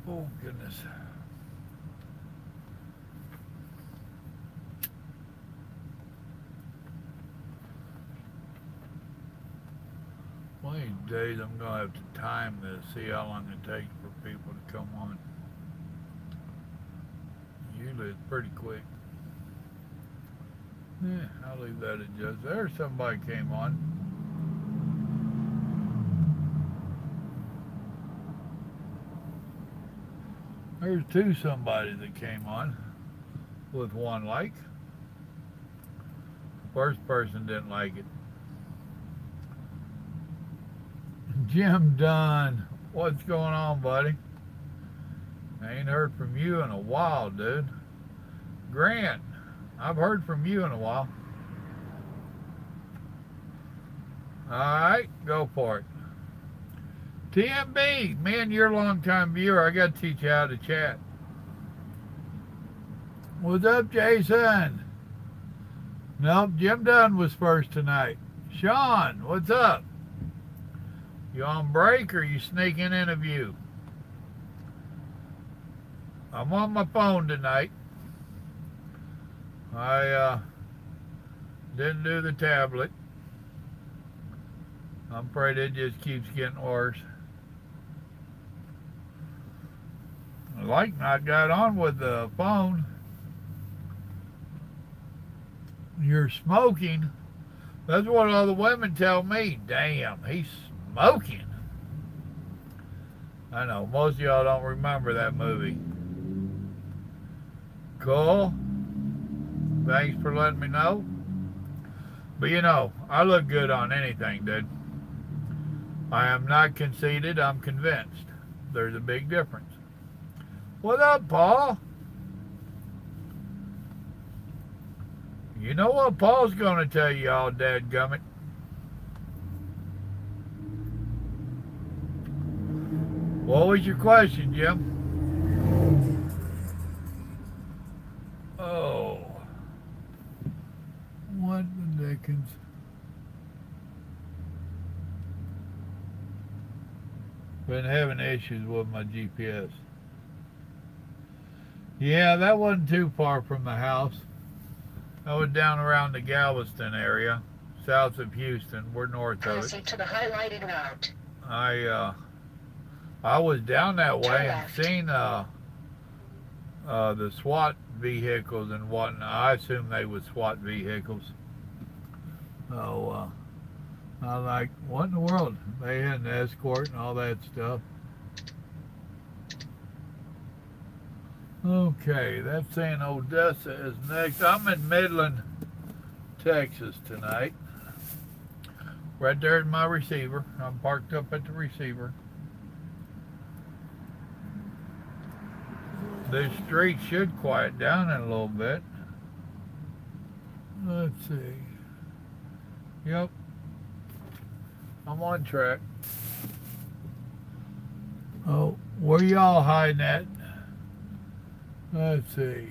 Oh, goodness. One of these days I'm going to have to time this, see how long it takes for people to come on. Usually it's pretty quick. Yeah, I'll leave that adjusted. There's somebody came on. There's two somebody that came on with one like. The first person didn't like it. Jim Dunn, what's going on, buddy? I ain't heard from you in a while, dude. Grant, I've heard from you in a while. Alright, go for it. TMB, man, you're a long time viewer. I got to teach you how to chat. What's up, Jason? Nope, Jim Dunn was first tonight. Sean, what's up? You on break or you sneaking in a view? I'm on my phone tonight. I didn't do the tablet. I'm afraid it just keeps getting worse. Like not got on with the phone. You're smoking. That's what all the women tell me. Damn, he's smoking. I know, most of y'all don't remember that movie. Cool. Thanks for letting me know. But you know, I look good on anything, dude. I am not conceited, I'm convinced. There's a big difference. What up, Paul? You know what Paul's going to tell you all, dadgummit? What was your question, Jim? Oh. What the dickens? Been having issues with my GPS. Yeah, that wasn't too far from the house. I was down around the Galveston area, south of Houston. We're north of it. Proceed to the highlighted route. I was down that way and seen the SWAT vehicles and whatnot. I assume they were SWAT vehicles. So I was like, what in the world? They had an escort and all that stuff. Okay, that's saying Odessa is next. I'm in Midland, Texas tonight. Right there's my receiver. I'm parked up at the receiver. This street should quiet down in a little bit. Let's see. Yep. I'm on track. Oh, where y'all hiding at? Let's see.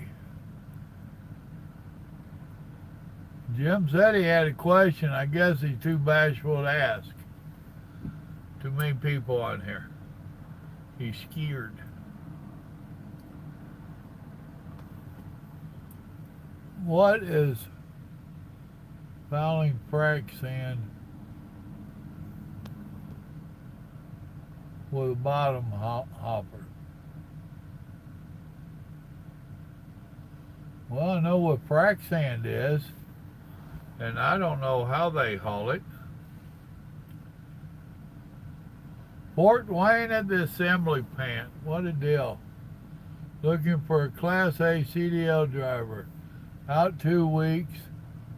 Jim said he had a question. I guess he's too bashful to ask. Too many people on here. He's scared. What is fouling frac sand with a bottom hopper? Well, I know what frac sand is, and I don't know how they haul it. Fort Wayne at the assembly plant. What a deal. Looking for a Class A CDL driver. Out 2 weeks,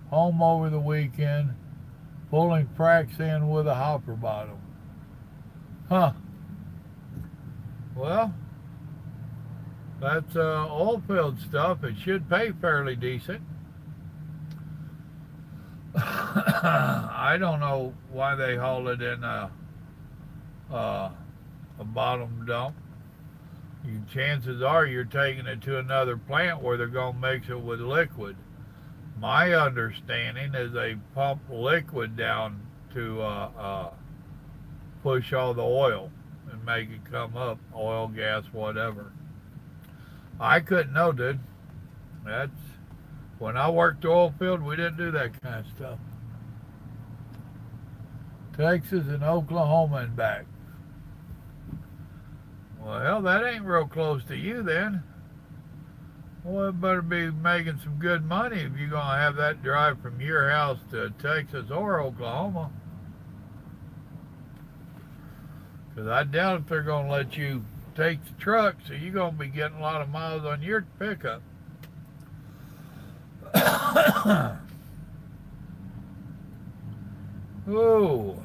home over the weekend, pulling frac sand with a hopper bottom. Huh. Well, that's oil field stuff. It should pay fairly decent. I don't know why they haul it in a bottom dump. Chances are you're taking it to another plant where they're going to mix it with liquid. My understanding is they pump liquid down to push all the oil. and make it come up, oil, gas, whatever. I couldn't know, dude. That's when I worked the oil field, we didn't do that kind of stuff. Texas and Oklahoma and back. Well, that ain't real close to you then. Well, it better be making some good money if you're going to have that drive from your house to Texas or Oklahoma. Because I doubt if they're going to let you take the truck, so you're going to be getting a lot of miles on your pickup. Ooh.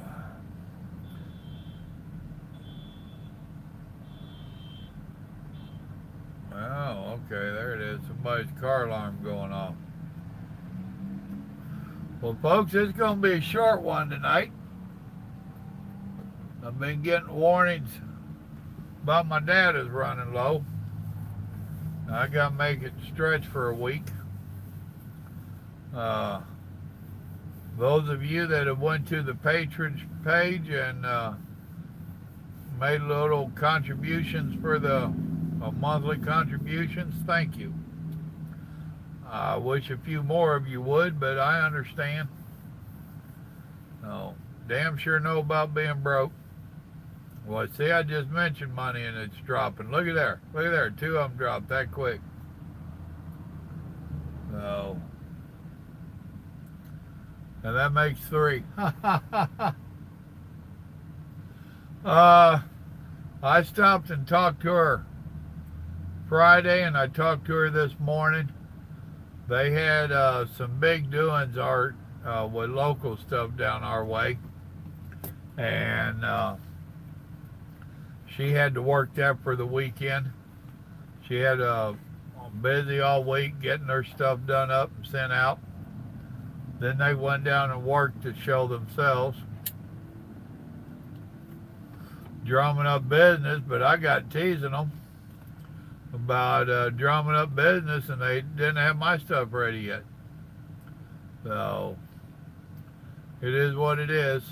Oh, okay, there it is. Somebody's car alarm going off. Well, folks, it's going to be a short one tonight. I've been getting warnings about my dad is running low. I got to make it stretch for a week. Those of you that have went to the patronage page and made little contributions for the monthly contributions, thank you. I wish a few more of you would, but I understand. No, damn sure know about being broke. Well, see, I just mentioned money and it's dropping. Look at there. Look at there. 2 of them dropped that quick. So, and that makes 3. I stopped and talked to her Friday, and I talked to her this morning. They had some big doings with local stuff down our way, and she had to work that for the weekend. She had busy all week getting her stuff done up and sent out. Then they went down and worked to show themselves, drumming up business, but I got teasing them about drumming up business, and they didn't have my stuff ready yet. So it is what it is.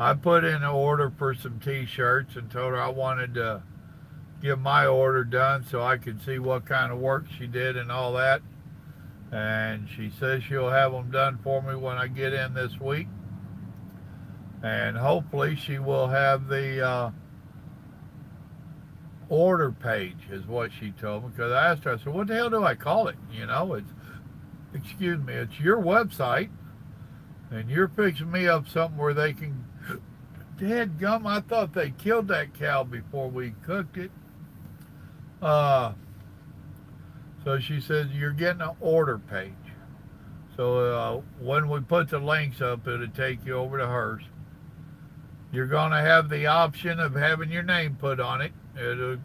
I put in an order for some t-shirts and told her I wanted to get my order done so I could see what kind of work she did and all that. And she says she'll have them done for me when I get in this week. And hopefully she will have the order page, is what she told me. Because I asked her, I said, what the hell do I call it? You know, it's your website, and you're fixing me up something where they can, dadgum, I thought they killed that cow before we cooked it. So she says, you're getting an order page. So when we put the links up, it'll take you over to hers. You're going to have the option of having your name put on it. It'll a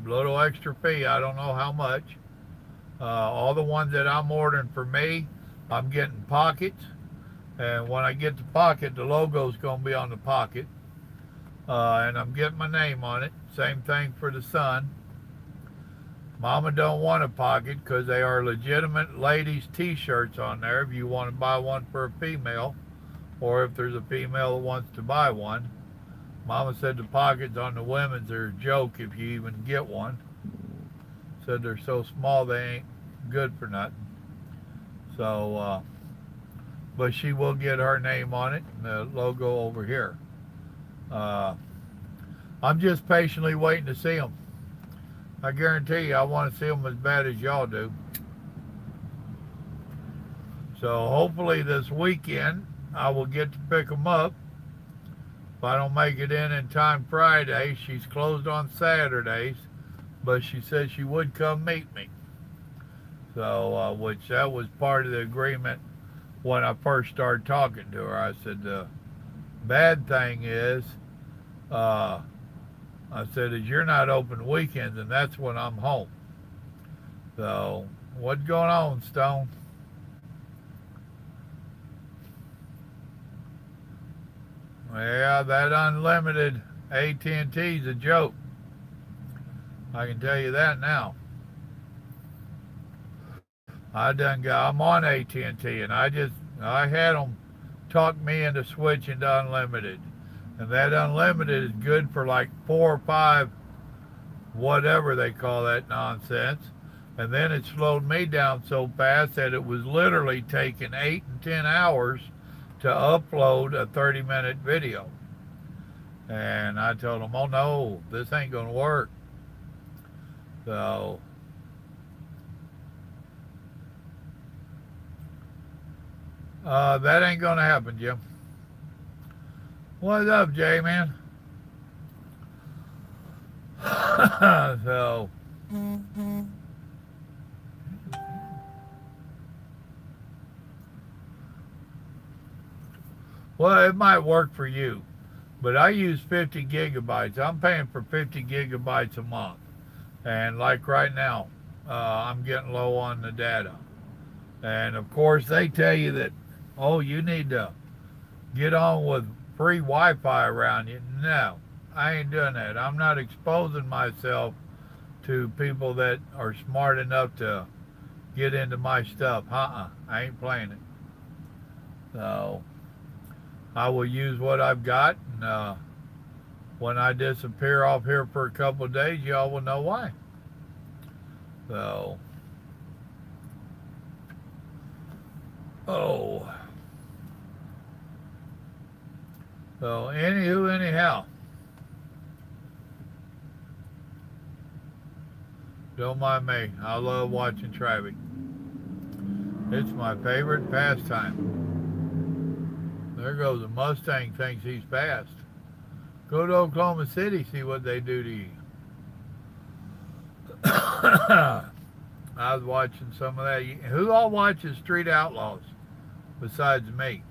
little extra fee. I don't know how much. All the ones that I'm ordering for me, I'm getting pockets. And when I get the pocket, the logo's going to be on the pocket. And I'm getting my name on it. Same thing for the son. Mama don't want a pocket because they are legitimate ladies t-shirts on there if you want to buy one for a female, or if there's a female that wants to buy one. Mama said the pockets on the women's are a joke if you even get one. Said they're so small they ain't good for nothing. So, but she will get her name on it and the logo over here. I'm just patiently waiting to see them. I guarantee you I want to see them as bad as y'all do. So hopefully this weekend I will get to pick them up. If I don't make it in time Friday, she's closed on Saturdays, but she said she would come meet me. So, which that was part of the agreement when I first started talking to her. I said, the bad thing is, I said, is you're not open weekends, and that's when I'm home. So, what's going on, Stone? Yeah, that unlimited AT&T's a joke. I can tell you that now. I'm on AT&T, and I had them talk me into switching to unlimited. And that unlimited is good for like 4 or 5, whatever they call that nonsense. And then it slowed me down so fast that it was literally taking 8 and 10 hours to upload a 30-minute video. And I told them, oh no, this ain't going to work. So, that ain't going to happen, Jim. What's up, Jay, man? So, well, it might work for you, but I use 50 gigabytes. I'm paying for 50 gigabytes a month. And like right now, I'm getting low on the data. And of course, they tell you that, oh, you need to get on with free Wi-Fi around you. No, I ain't doing that. I'm not exposing myself to people that are smart enough to get into my stuff. I ain't playing it. So I will use what I've got, and when I disappear off here for a couple of days, y'all will know why. So, so anywho, anyhow, don't mind me. I love watching traffic. It's my favorite pastime. There goes a Mustang, thinks he's fast. Go to Oklahoma City, see what they do to you. I was watching some of that. Who all watches Street Outlaws besides me?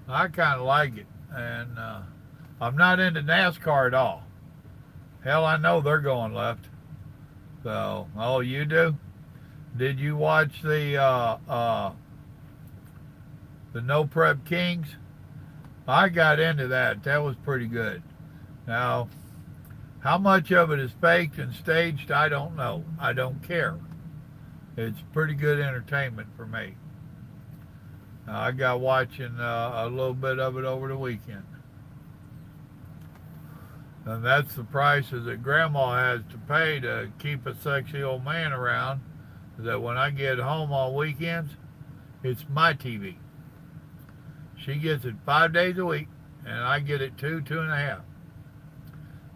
I kind of like it. And I'm not into NASCAR at all. Hell, I know they're going left. So, oh, you do? Did you watch the No Prep Kings? I got into that. That was pretty good. Now, how much of it is faked and staged, I don't know. I don't care. It's pretty good entertainment for me. I got watching a little bit of it over the weekend. And that's the prices that Grandma has to pay to keep a sexy old man around, that when I get home on weekends, it's my TV. She gets it 5 days a week, and I get it 2.5.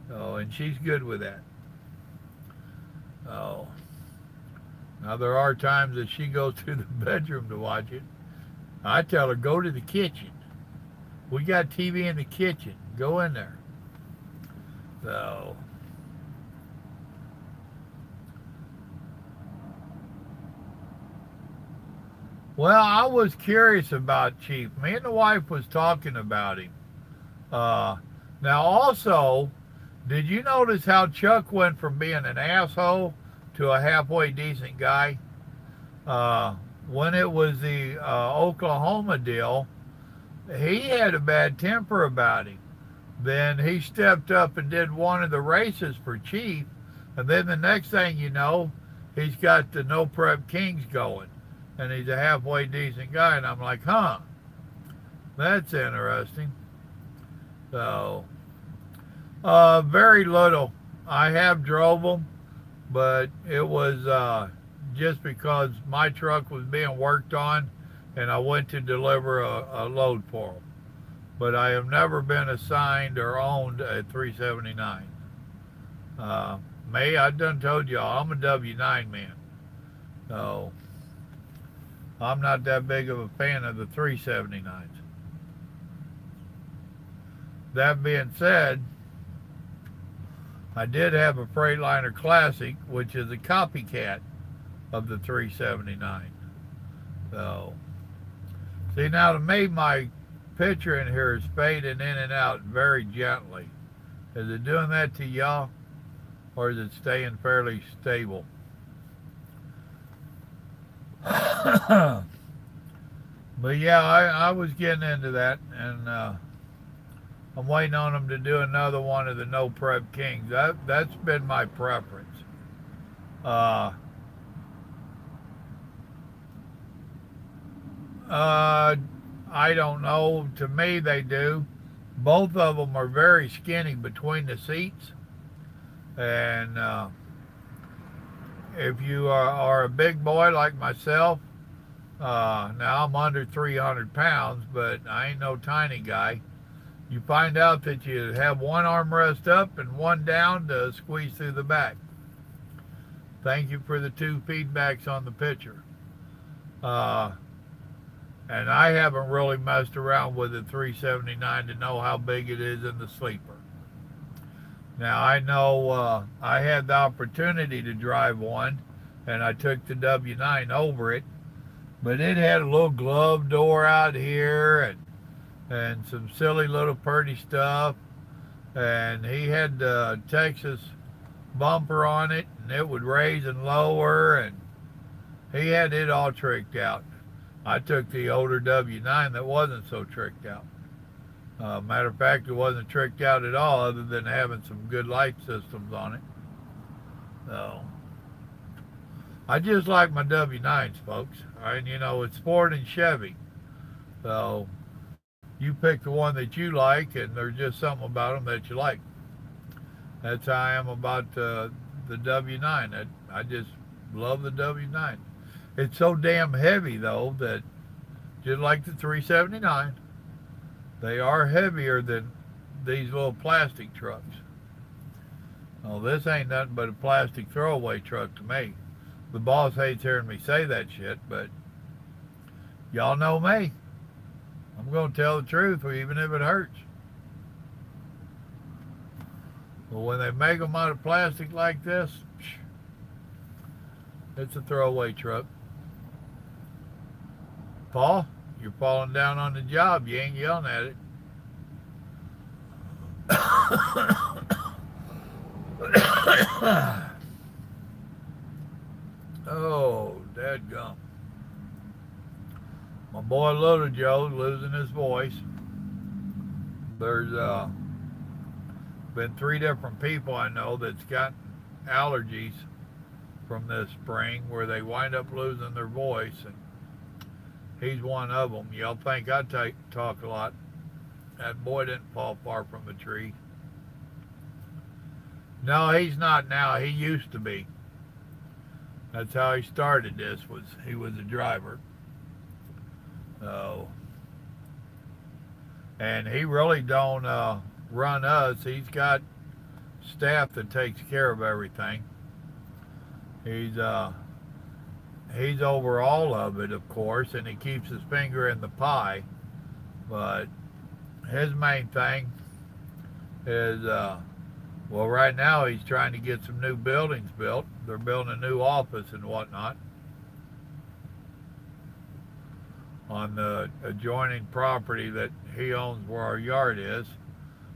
So, and she's good with that. Oh, now there are times that she goes to the bedroom to watch it. I tell her, go to the kitchen. We got TV in the kitchen. Go in there. So, well, I was curious about Chief. Me and the wife was talking about him. Now, also, did you notice how Chuck went from being an asshole to a halfway decent guy? When it was the Oklahoma deal, he had a bad temper about him. Then he stepped up and did one of the races for Chief, and then the next thing you know, he's got the No Prep Kings going, and he's a halfway decent guy, and I'm like, huh, that's interesting. So, very little. I have drove them, but it was just because my truck was being worked on, and I went to deliver a load for them. But I have never been assigned or owned a 379. May, I done told y'all, I'm a W9 man. So, I'm not that big of a fan of the 379s. That being said, I did have a Freightliner Classic, which is a copycat of the 379. So, see, now to me, my picture in here is fading in and out very gently. Is it doing that to y'all, or is it staying fairly stable? But yeah, I was getting into that, and I'm waiting on them to do another one of the No Prep Kings. That's been my preference. I don't know. To me, they do. Both of them are very skinny between the seats, and if you are a big boy like myself, now I'm under 300 pounds, but I ain't no tiny guy. You find out that you have one armrest up and one down to squeeze through the back. Thank you for the 2 feedbacks on the picture. And I haven't really messed around with the 379 to know how big it is in the sleeper. Now I know I had the opportunity to drive one, and I took the W9 over it, but it had a little glove door out here and some silly little pretty stuff, and he had the Texas bumper on it, and it would raise and lower, and he had it all tricked out. I took the older W9 that wasn't so tricked out. Matter of fact, it wasn't tricked out at all, other than having some good light systems on it. So I just like my W9s, folks. And you know, it's Ford and Chevy, so you pick the one that you like, and there's just something about them that you like. That's how I am about the W9. I just love the W9. It's so damn heavy, though, that just like the 379, they are heavier than these little plastic trucks. Well, this ain't nothing but a plastic throwaway truck to me. The boss hates hearing me say that shit, but y'all know me. I'm going to tell the truth, even if it hurts. But when they make them out of plastic like this, it's a throwaway truck. Paul, you're falling down on the job. You ain't yelling at it. Oh, dadgum. My boy Little Joe's losing his voice. There's been 3 different people I know that's gotten allergies from this spring where they wind up losing their voice, and he's one of them. Y'all think I talk a lot. That boy didn't fall far from the tree. No, he's not now. He used to be. That's how he started this, was he was a driver. So, and he really don't run us. He's got staff that takes care of everything. He's over all of it, of course, and he keeps his finger in the pie. But his main thing is, well, right now he's trying to get some new buildings built. They're building a new office and whatnot on the adjoining property that he owns where our yard is,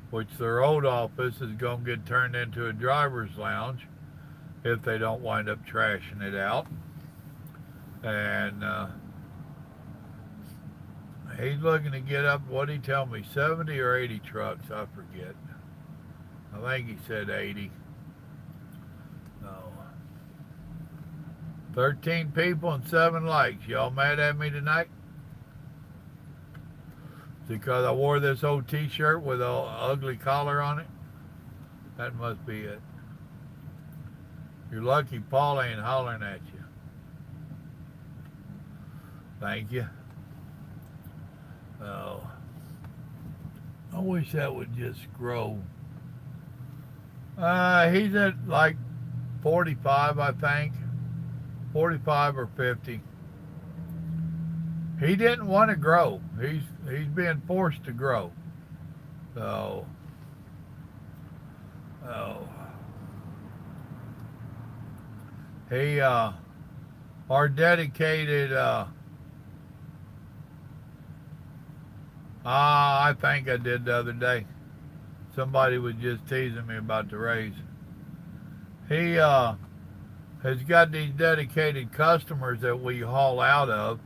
which their old office is going to get turned into a driver's lounge if they don't wind up trashing it out. And he's looking to get up, what did he tell me, 70 or 80 trucks, I forget. I think he said 80. No. 13 people and 7 likes. Y'all mad at me tonight? Because I wore this old t-shirt with an ugly collar on it? That must be it. You're lucky Paul ain't hollering at you. Thank you. Oh, I wish that would just grow. He's at like 45, I think. 45 or 50. He didn't want to grow. He's being forced to grow. So, he, our dedicated, I think I did the other day. Somebody was just teasing me about the raise. He has got these dedicated customers that we haul out of,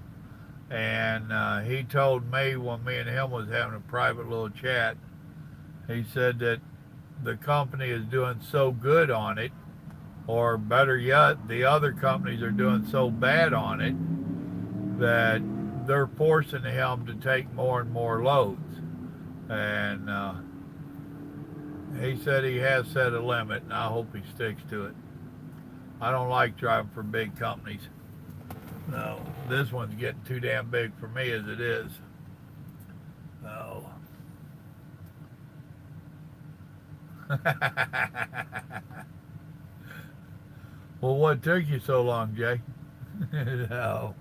and he told me when me and him was having a private little chat, he said that the company is doing so good on it, or better yet, the other companies are doing so bad on it that they're forcing him to take more and more loads. And he said he has set a limit, and I hope he sticks to it. I don't like driving for big companies. No, this one's getting too damn big for me as it is. No. Well, what took you so long, Jay? No.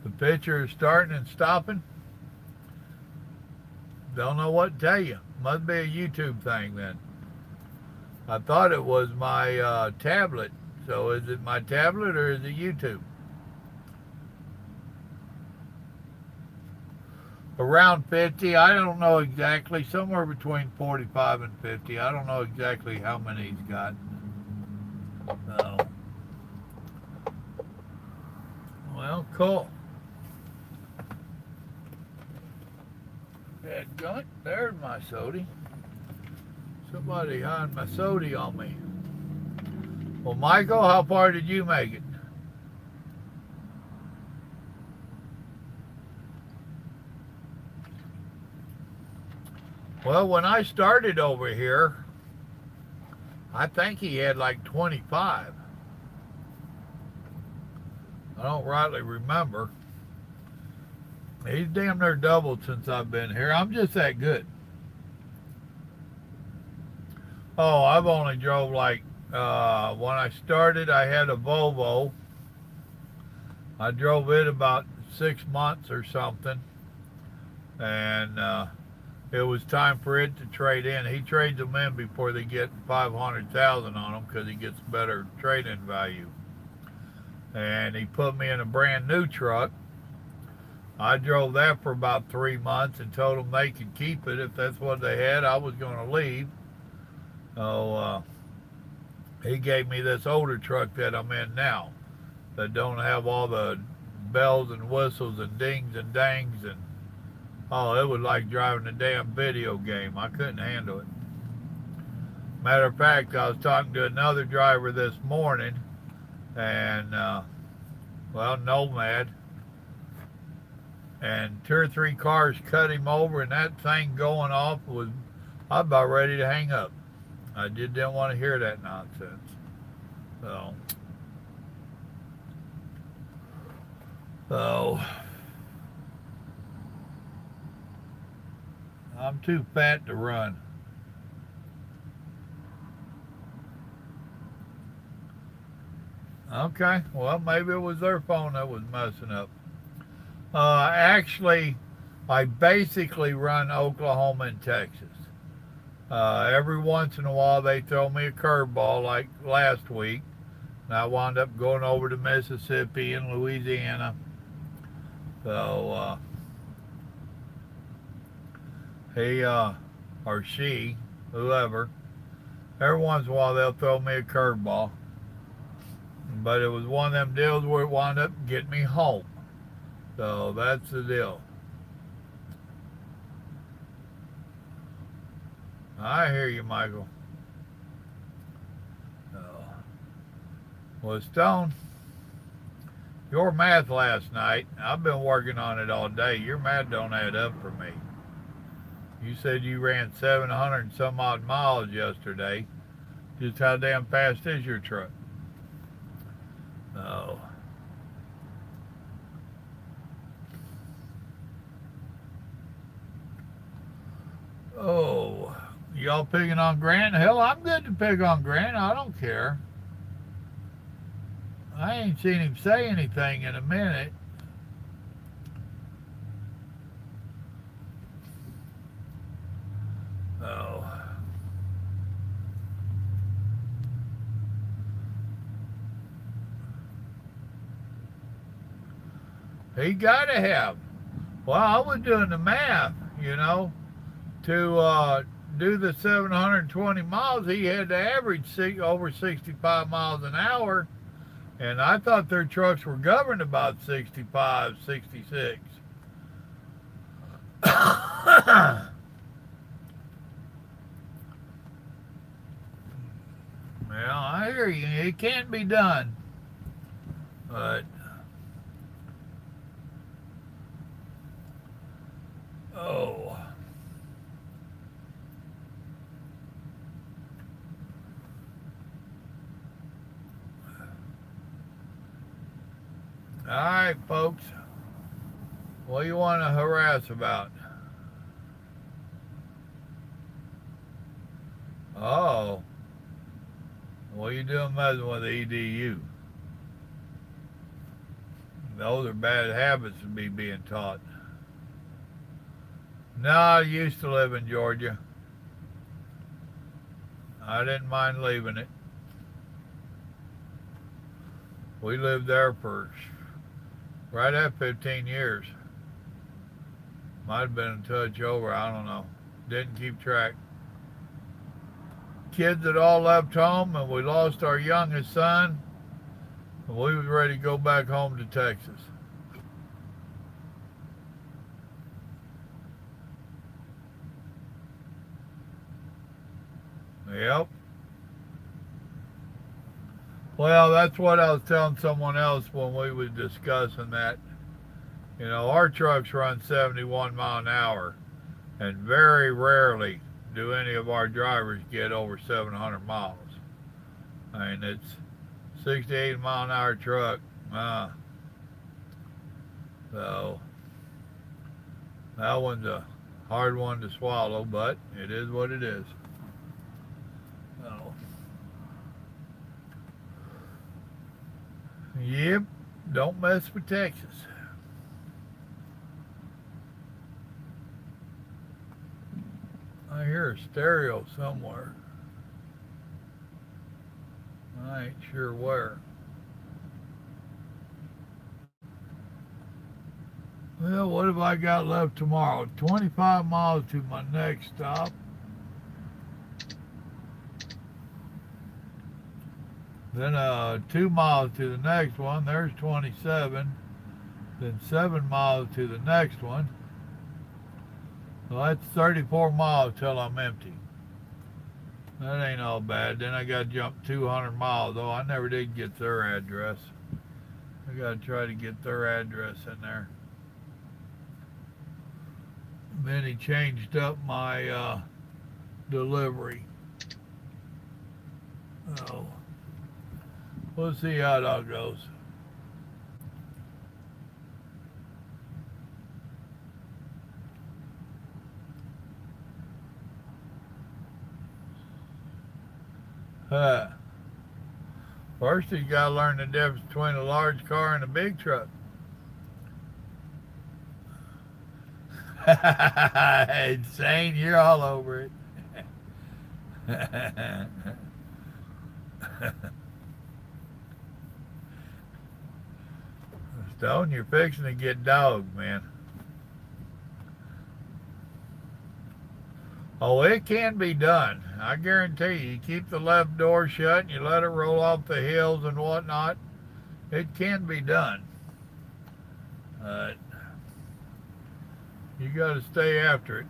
The picture is starting and stopping. Don't know what to tell you. Must be a YouTube thing then. I thought it was my tablet. So is it my tablet or is it YouTube? Around 50. I don't know exactly. Somewhere between 45 and 50. I don't know exactly how many he's got. No. Well, cool. Dadgummit, there's my sody. Somebody had my sody on me. Well, Michael, how far did you make it? Well, when I started over here, I think he had like 25. I don't rightly remember. He's damn near doubled since I've been here. I'm just that good. Oh, I've only drove like, when I started, I had a Volvo. I drove it about 6 months or something. And it was time for it to trade in. He trades them in before they get 500,000 on them because he gets better trade-in value. And he put me in a brand new truck. I drove that for about 3 months and told them they could keep it if that's what they had. I was going to leave. So he gave me this older truck that I'm in now that don't have all the bells and whistles and dings and dangs, and oh, it was like driving a damn video game. I couldn't handle it. Matter of fact, I was talking to another driver this morning, and well, Nomad, and 2 or 3 cars cut him over, and that thing going off was, I was about ready to hang up. I just didn't want to hear that nonsense. So I'm too fat to run. Okay, well, maybe it was their phone that was messing up. Actually, I basically run Oklahoma and Texas. Every once in a while they throw me a curveball like last week, and I wound up going over to Mississippi and Louisiana. So he or she, whoever, every once in a while they'll throw me a curveball. But it was one of them deals where it wound up getting me home. So that's the deal. I hear you, Michael. Well, Stone, your math last night, I've been working on it all day. Your math don't add up for me. You said you ran 700 and some odd miles yesterday. Just how damn fast is your truck? No. Oh, y'all picking on Grant? Hell, I'm good to pick on Grant. I don't care. I ain't seen him say anything in a minute. Oh. He gotta have. Well, I was doing the math, you know, to do the 720 miles, he had to average over 65 miles an hour. And I thought their trucks were governed about 65, 66. Well, I hear you. It can't be done. But right, folks. What do you want to harass about? Oh, what are you doing messing with the EDU? Those are bad habits to be being taught. No, I used to live in Georgia. I didn't mind leaving it. We lived there for right at 15 years. Might have been a touch over, I don't know. Didn't keep track. Kids had all left home and we lost our youngest son. And we was ready to go back home to Texas. Yep. Well, that's what I was telling someone else when we was discussing that. You know, our trucks run 71 mile an hour, and very rarely do any of our drivers get over 700 miles. I mean, it's 68 mile an hour truck. So that one's a hard one to swallow, but it is what it is. So, yep, don't mess with Texas. I hear a stereo somewhere. I ain't sure where. Well, what have I got left tomorrow? 25 miles to my next stop. Then 2 miles to the next one. There's 27. Then 7 miles to the next one. Well, that's 34 miles till I'm empty. That ain't all bad. Then I got to jump 200 miles. Oh, I never did get their address. I got to try to get their address in there. And then he changed up my delivery. Oh, we'll see how that goes. First, you got to learn the difference between a large car and a big truck. Insane, you're all over it. Stone, you're fixing to get dogged, man. Oh, it can be done. I guarantee you. You keep the left door shut and you let it roll off the hills and whatnot. It can be done. You got to stay after it.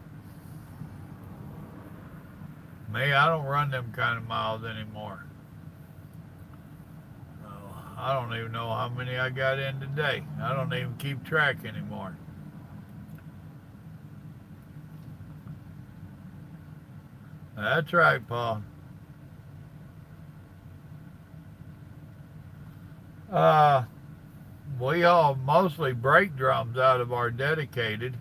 Me, I don't run them kind of miles anymore. I don't even know how many I got in today. I don't even keep track anymore. That's right, Paul. We haul mostly brake drums out of our dedicated,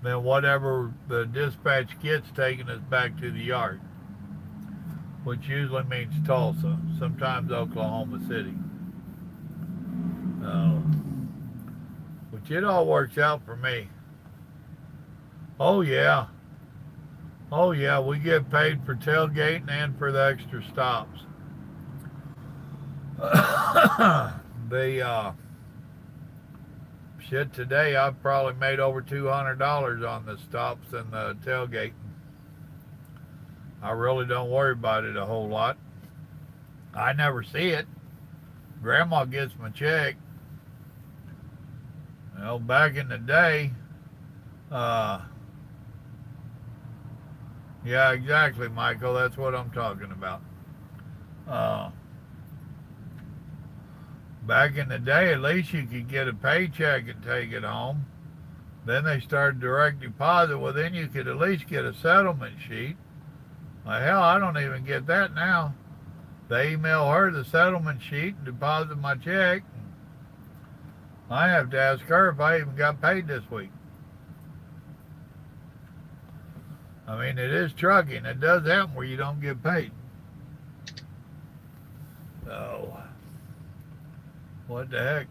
then whatever the dispatch gets taking us back to the yard, which usually means Tulsa, sometimes Oklahoma City. Which it all works out for me. Oh yeah. Oh yeah, we get paid for tailgating and for the extra stops. The shit today, I've probably made over $200 on the stops and the tailgating. I really don't worry about it a whole lot. I never see it. Grandma gets my check. You know, back in the day, yeah, exactly, Michael. That's what I'm talking about. Back in the day, at least you could get a paycheck and take it home. Then they started direct deposit. Well, then you could at least get a settlement sheet. Well, hell, I don't even get that now. They email her the settlement sheet and deposit my check. I have to ask her if I even got paid this week. I mean, it is trucking. It does happen where you don't get paid. So, what the heck?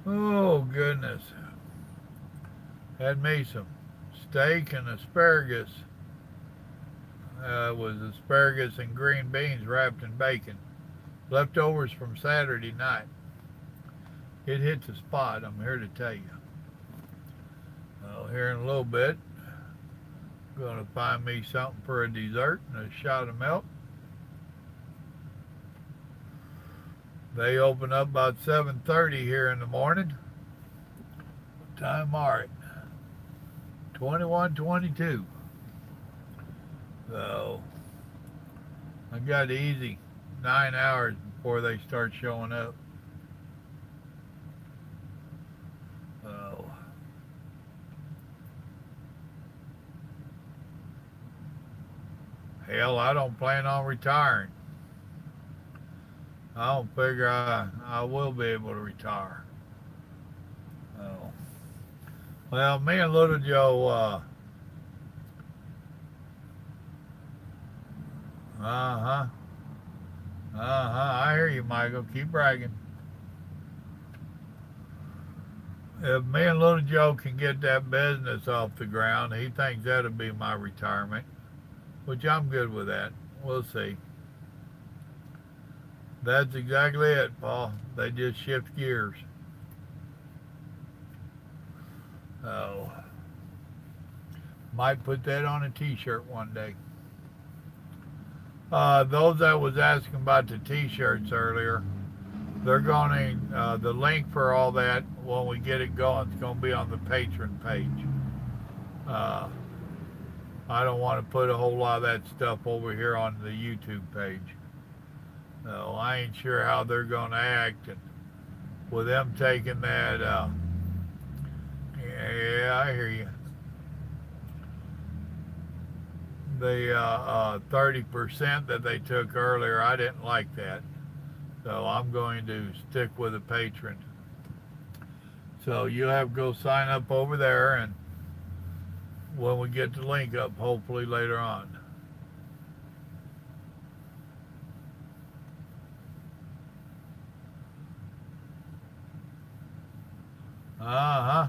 Oh, goodness. Had me some steak and asparagus. It was asparagus and green beans wrapped in bacon. Leftovers from Saturday night. It hit the spot, I'm here to tell you. Well, here in a little bit, I'm going to find me something for a dessert and a shot of milk. They open up about 7:30 here in the morning. What time are it? 21:22. So I got easy 9 hours before they start showing up. So hell, I don't plan on retiring. I don't figure I will be able to retire. So, well, me and Little Joe, uh-huh, I hear you, Michael. Keep bragging. If me and Little Joe can get that business off the ground, he thinks that'll be my retirement, which I'm good with that. We'll see. That's exactly it, Paul. They just shift gears. Oh, might put that on a t-shirt one day. Those that was asking about the t-shirts earlier, they're going to, the link for all that, when we get it going, it's going to be on the Patreon page. I don't want to put a whole lot of that stuff over here on the YouTube page. So I ain't sure how they're going to act, and with them taking that, yeah, I hear you. The 30% that they took earlier, I didn't like that. So I'm going to stick with the patron. So you'll have to go sign up over there, and when we get the link up, hopefully later on. Uh-huh.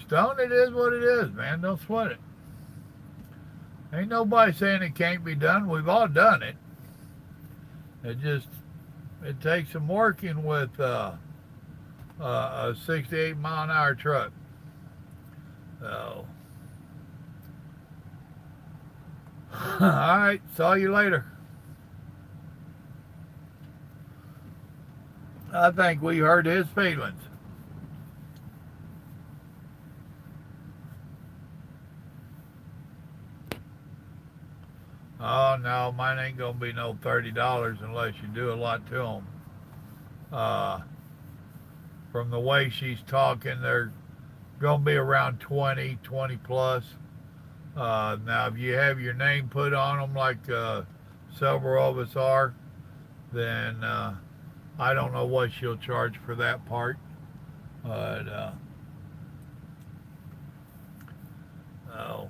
Stone, it is what it is, man. Don't sweat it. Ain't nobody saying it can't be done. We've all done it. It takes some working with a 68 mile an hour truck. So, all right. Saw you later. I think we hurt his feelings. Oh, no, mine ain't going to be no $30 unless you do a lot to them. From the way she's talking, they're going to be around 20 plus. Now, if you have your name put on them like several of us are, then I don't know what she'll charge for that part. But, oh,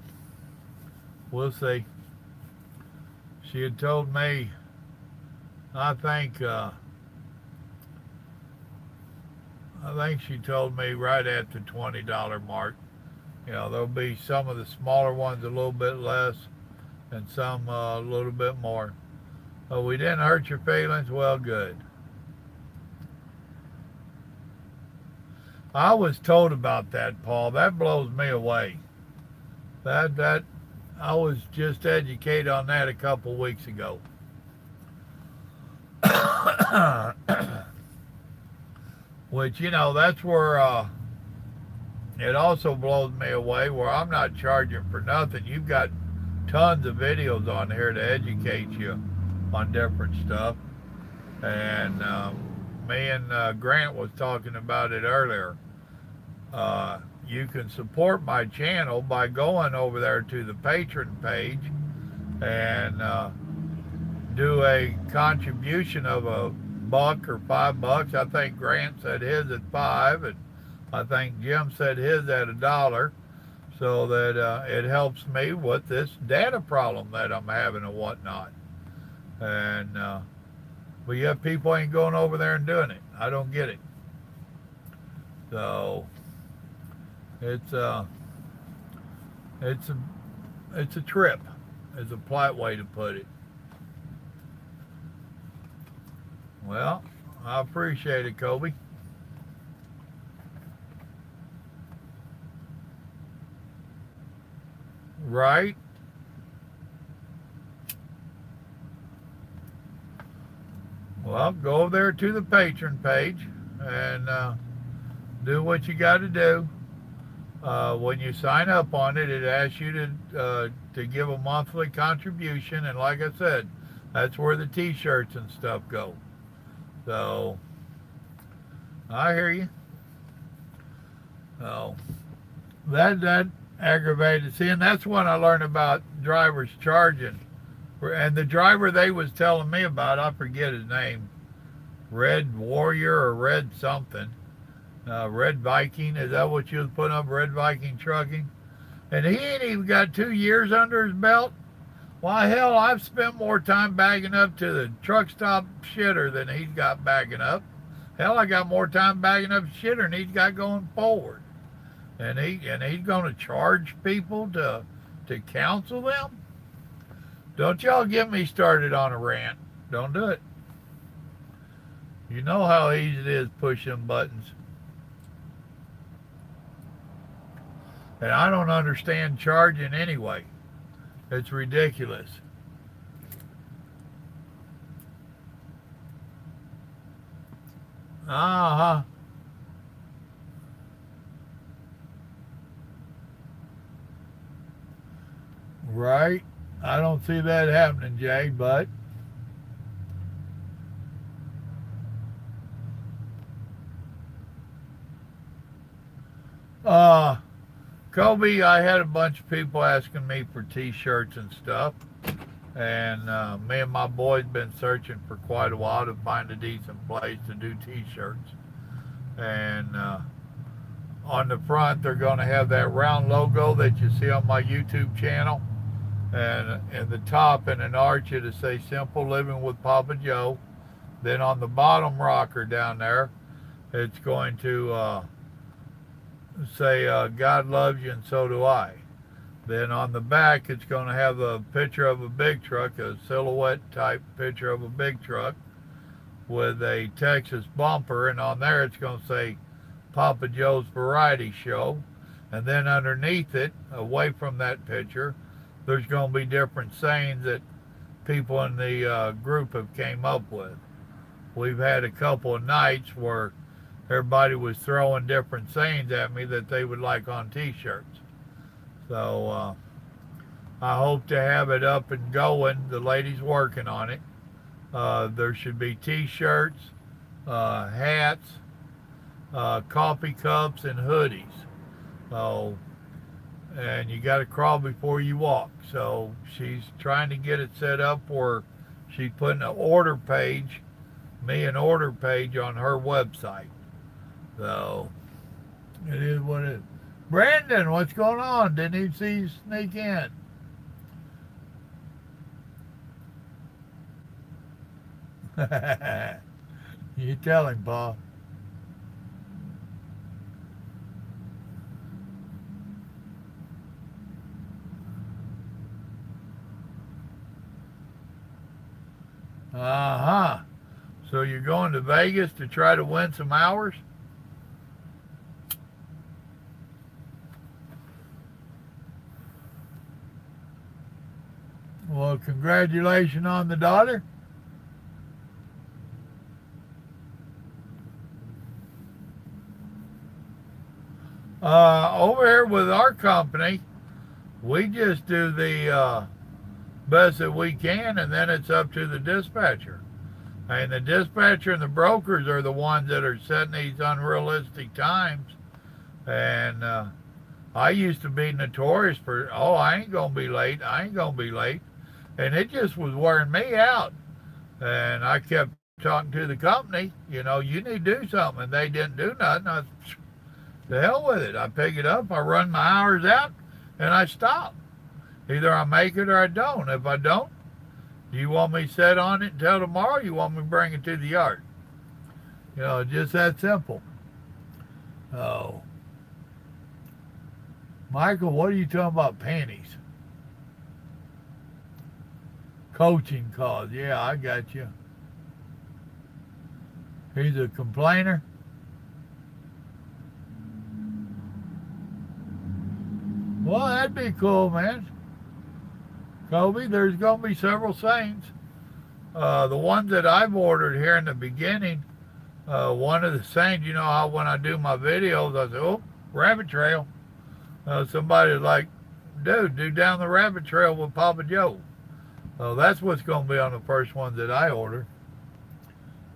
we'll see. She had told me, I think she told me right at the $20 mark. You know, there'll be some of the smaller ones a little bit less and some a little bit more. But we didn't hurt your feelings. Well, good. I was told about that, Paul. That blows me away. That I was just educated on that a couple weeks ago. Which, you know, that's where it also blows me away, where I'm not charging for nothing. You've got tons of videos on here to educate you on different stuff. And me and Grant was talking about it earlier. you can support my channel by going over there to the patron page and do a contribution of $1 or $5. I think Grant said his at $5, and I think Jim said his at $1, so that it helps me with this data problem that I'm having and whatnot. And but yet people ain't going over there and doing it. I don't get it. So it's a trip, is a polite way to put it. Well, I appreciate it, Kobe. Right? Well, go over there to the patron page and do what you got to do. When you sign up on it, it asks you to give a monthly contribution, and like I said, that's where the T-shirts and stuff go. So I hear you. So that aggravated. See, and that's when I learned about drivers charging. And the driver they was telling me about, I forget his name, Red Warrior or Red something, Red Viking. Is that what you was putting up, Red Viking Trucking? And he ain't even got 2 years under his belt. Why, hell, I've spent more time bagging up to the truck stop shitter than he's got bagging up. Hell, I got more time bagging up shitter than he's got going forward. And he's going to charge people to counsel them? Don't y'all get me started on a rant. Don't do it. You know how easy it is pushing buttons. And I don't understand charging anyway. It's ridiculous. Uh-huh. Right. I don't see that happening, Jay, but Kobe, I had a bunch of people asking me for T-shirts and stuff, and me and my boys been searching for quite a while to find a decent place to do T-shirts. And on the front, they're going to have that round logo that you see on my YouTube channel. And in the top, in an arch, it'll say Simple Living with Papa Joe. Then on the bottom rocker down there, it's going to say God loves you and so do I. Then on the back, it's going to have a picture of a big truck, a silhouette type picture of a big truck with a Texas bumper, and on there it's going to say Papa Joe's Variety Show. And then underneath it, away from that picture, there's going to be different sayings that people in the group have came up with. We've had a couple of nights where everybody was throwing different sayings at me that they would like on T-shirts. So I hope to have it up and going. The lady's working on it. There should be T-shirts, hats, coffee cups, and hoodies. So, and you got to crawl before you walk. So she's trying to get it set up where she's putting an order page, an order page on her website. So it is what it is. Brandon, what's going on? Didn't even see you sneak in. You tell him, Paul. Uh-huh. So you're going to Vegas to try to win some hours? Well, congratulations on the daughter. Over here with our company, we just do the best that we can, and then it's up to the dispatcher. And the dispatcher and the brokers are the ones that are setting these unrealistic times And I used to be notorious for, oh, I ain't going to be late. I ain't going to be late. And it just was wearing me out. And I kept talking to the company, you need to do something. And they didn't do nothing. The hell with it. I pick it up, I run my hours out, and I stop. Either I make it or I don't. If I don't, do you want me to sit on it until tomorrow? You want me to bring it to the yard? Just that simple. Oh. Michael, what are you talking about panties? Coaching calls. Yeah, I got you. He's a complainer. Well, that'd be cool, man. Kobe, there's going to be several saints. The ones that I've ordered here in the beginning, one of the saints, how when I do my videos, I say, oh, rabbit trail. Somebody's like, dude, do down the rabbit trail with Papa Joe. So that's what's going to be on the first ones that I order.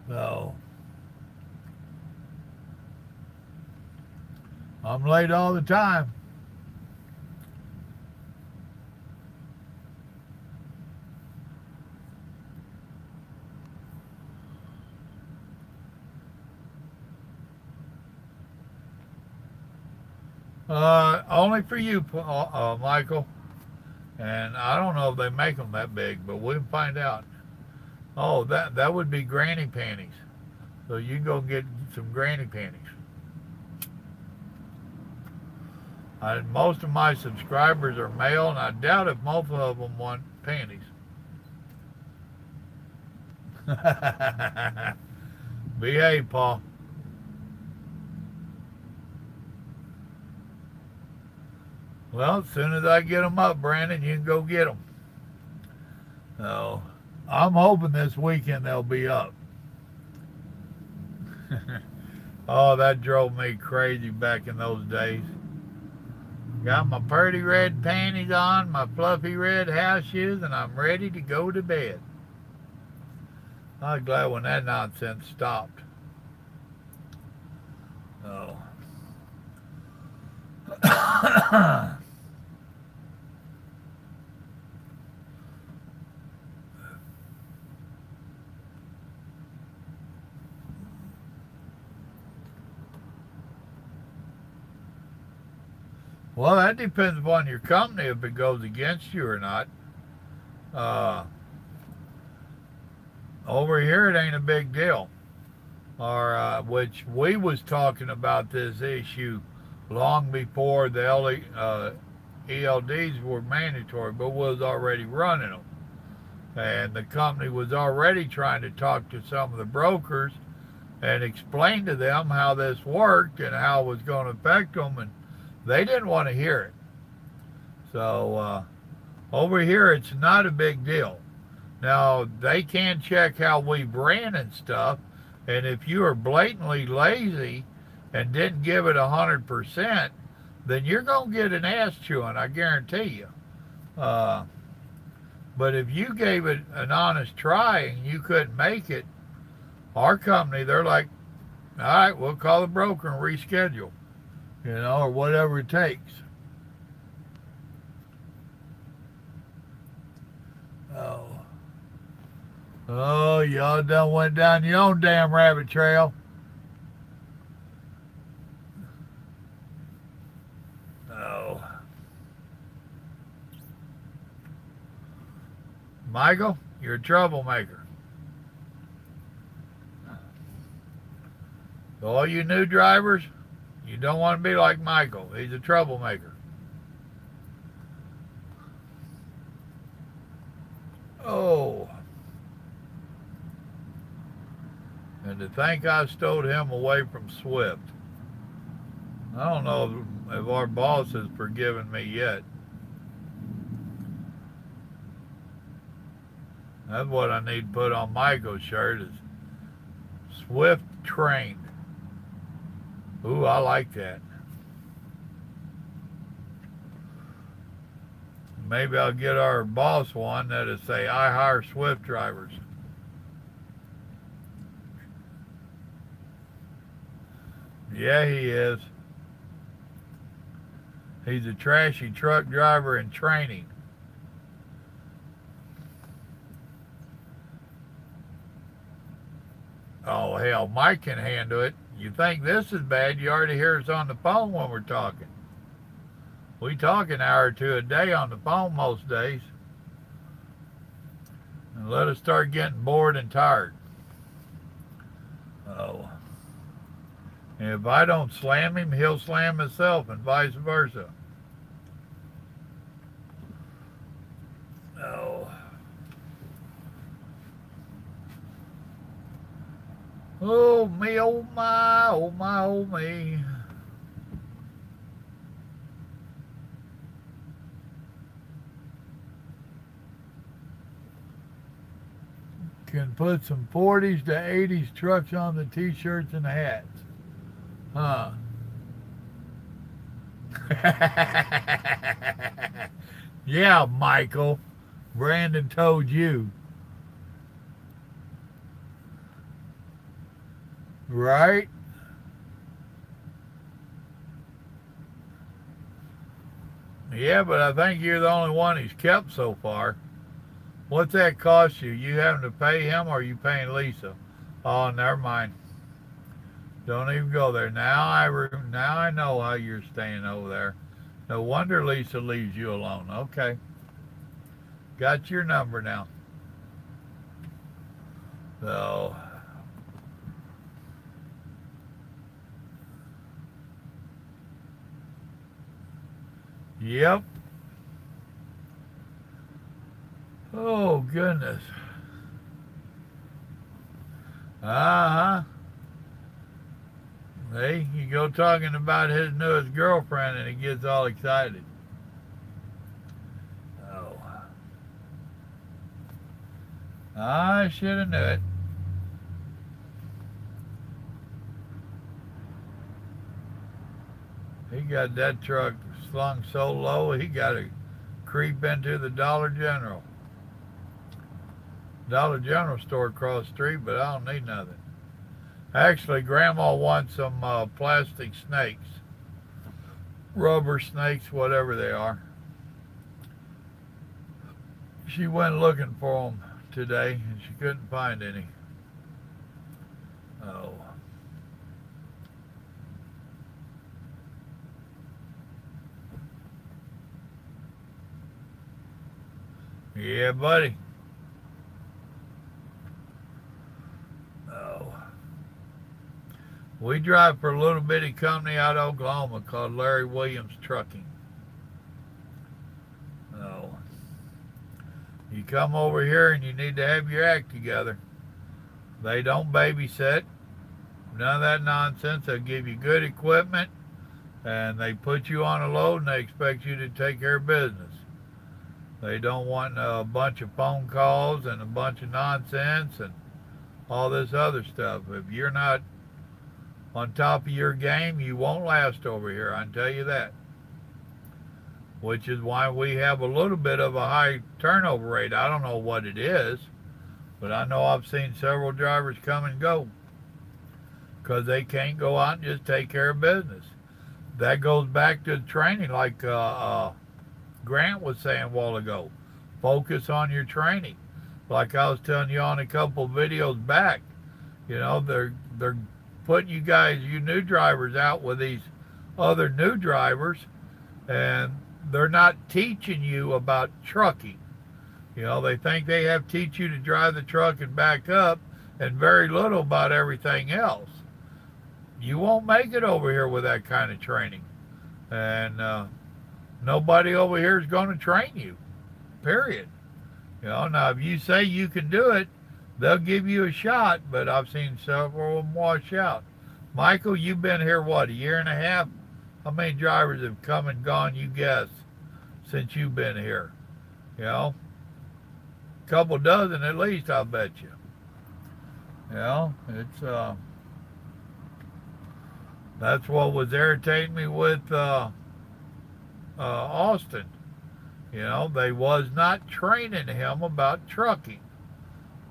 So I'm late all the time. Only for you, Michael. And I don't know if they make them that big, but we'll find out. Oh, that would be granny panties. So you can go get some granny panties. Most of my subscribers are male, and I doubt if most of them want panties. Behave, Paul. Well, as soon as I get them up, Brandon, you can go get them. So, I'm hoping this weekend they'll be up. Oh, that drove me crazy back in those days. Got my pretty red panties on, my fluffy red house shoes, and I'm ready to go to bed. I was glad when that nonsense stopped. Oh. Well, that depends upon your company if it goes against you or not. Over here, it ain't a big deal. Or which we was talking about this issue long before the ELDs were mandatory, but was already running them. And the company was already trying to talk to some of the brokers and explain to them how this worked and how it was going to affect them, and they didn't want to hear it. So over here, it's not a big deal. Now, they can check how we ran and stuff, and if you are blatantly lazy and didn't give it 100%, then you're going to get an ass chewing, I guarantee you. But if you gave it an honest try and you couldn't make it, our company, they're like, all right, we'll call the broker and reschedule, or whatever it takes. Oh, y'all done went down your own damn rabbit trail. Oh. Michael, you're a troublemaker. So all you new drivers, you don't want to be like Michael. He's a troublemaker. Oh. And to think I stowed him away from Swift. I don't know if our boss has forgiven me yet. That's what I need to put on Michael's shirt is Swift trained. Ooh, I like that. Maybe I'll get our boss one that'll say, I hire Swift drivers. Yeah, he is. He's a trashy truck driver in training. Oh, hell, Mike can handle it. You think this is bad, you already hear us on the phone when we're talking. We talk an hour or two a day on the phone most days. And let us start getting bored and tired. Oh. And if I don't slam him, he'll slam himself and vice versa. Oh. Oh, me, oh, my, oh, my, oh, me. Can put some 40s to 80s trucks on the t-shirts and hats. Huh. Yeah, Michael. Brandon told you. Right? Yeah, but I think you're the only one he's kept so far. What's that cost you? You having to pay him or are you paying Lisa? Oh, never mind. Don't even go there. Now I know how you're staying over there. No wonder Lisa leaves you alone. Okay. Got your number now. So... Yep. Oh, goodness. Uh-huh. Hey, you go talking about his newest girlfriend and he gets all excited. Oh. I should have knew it. He got that truck slung so low, he got to creep into the Dollar General. Dollar General store across the street, but I don't need nothing. Actually, Grandma wants some plastic snakes. Rubber snakes, whatever they are. She went looking for them today, and she couldn't find any. Oh. Yeah, buddy. Oh. We drive for a little bitty company out of Oklahoma called Larry Williams Trucking. Oh. You come over here and you need to have your act together. They don't babysit. None of that nonsense. They'll give you good equipment and they put you on a load and they expect you to take care of business. They don't want a bunch of phone calls and a bunch of nonsense and all this other stuff. If you're not on top of your game, you won't last over here, I can tell you that. Which is why we have a little bit of a high turnover rate. I don't know what it is, but I know I've seen several drivers come and go because they can't go out and just take care of business. That goes back to training, like Grant was saying a while ago. Focus on your training. Like I was telling you on a couple of videos back, you know, they're putting you guys, you new drivers, out with these other new drivers, and they're not teaching you about trucking. You know, they think they have to teach you to drive the truck and back up and very little about everything else. You won't make it over here with that kind of training. And nobody over here is going to train you, period. You know, now if you say you can do it, they'll give you a shot, but I've seen several of them wash out. Michael, you've been here, what, a year and a half? How many drivers have come and gone, you guess, since you've been here? You know, a couple dozen at least, I'll bet you. You know, it's, that's what was irritating me with Austin. You know, they was not training him about trucking.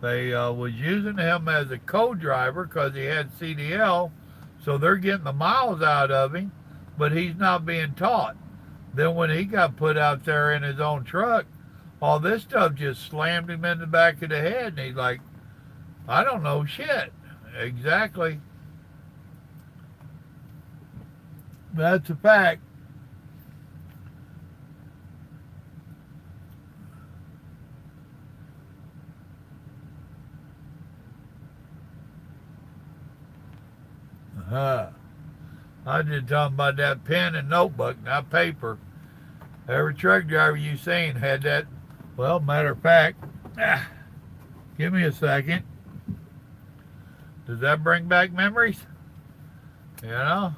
They was using him as a co-driver because he had CDL, so they're getting the miles out of him, but he's not being taught. Then when he got put out there in his own truck, all this stuff just slammed him in the back of the head, and he's like, I don't know shit. Exactly. That's a fact. Uh, I just talking about that pen and notebook, not paper. Every truck driver you seen had that. Well, matter of fact, give me a second. Does that bring back memories? You know,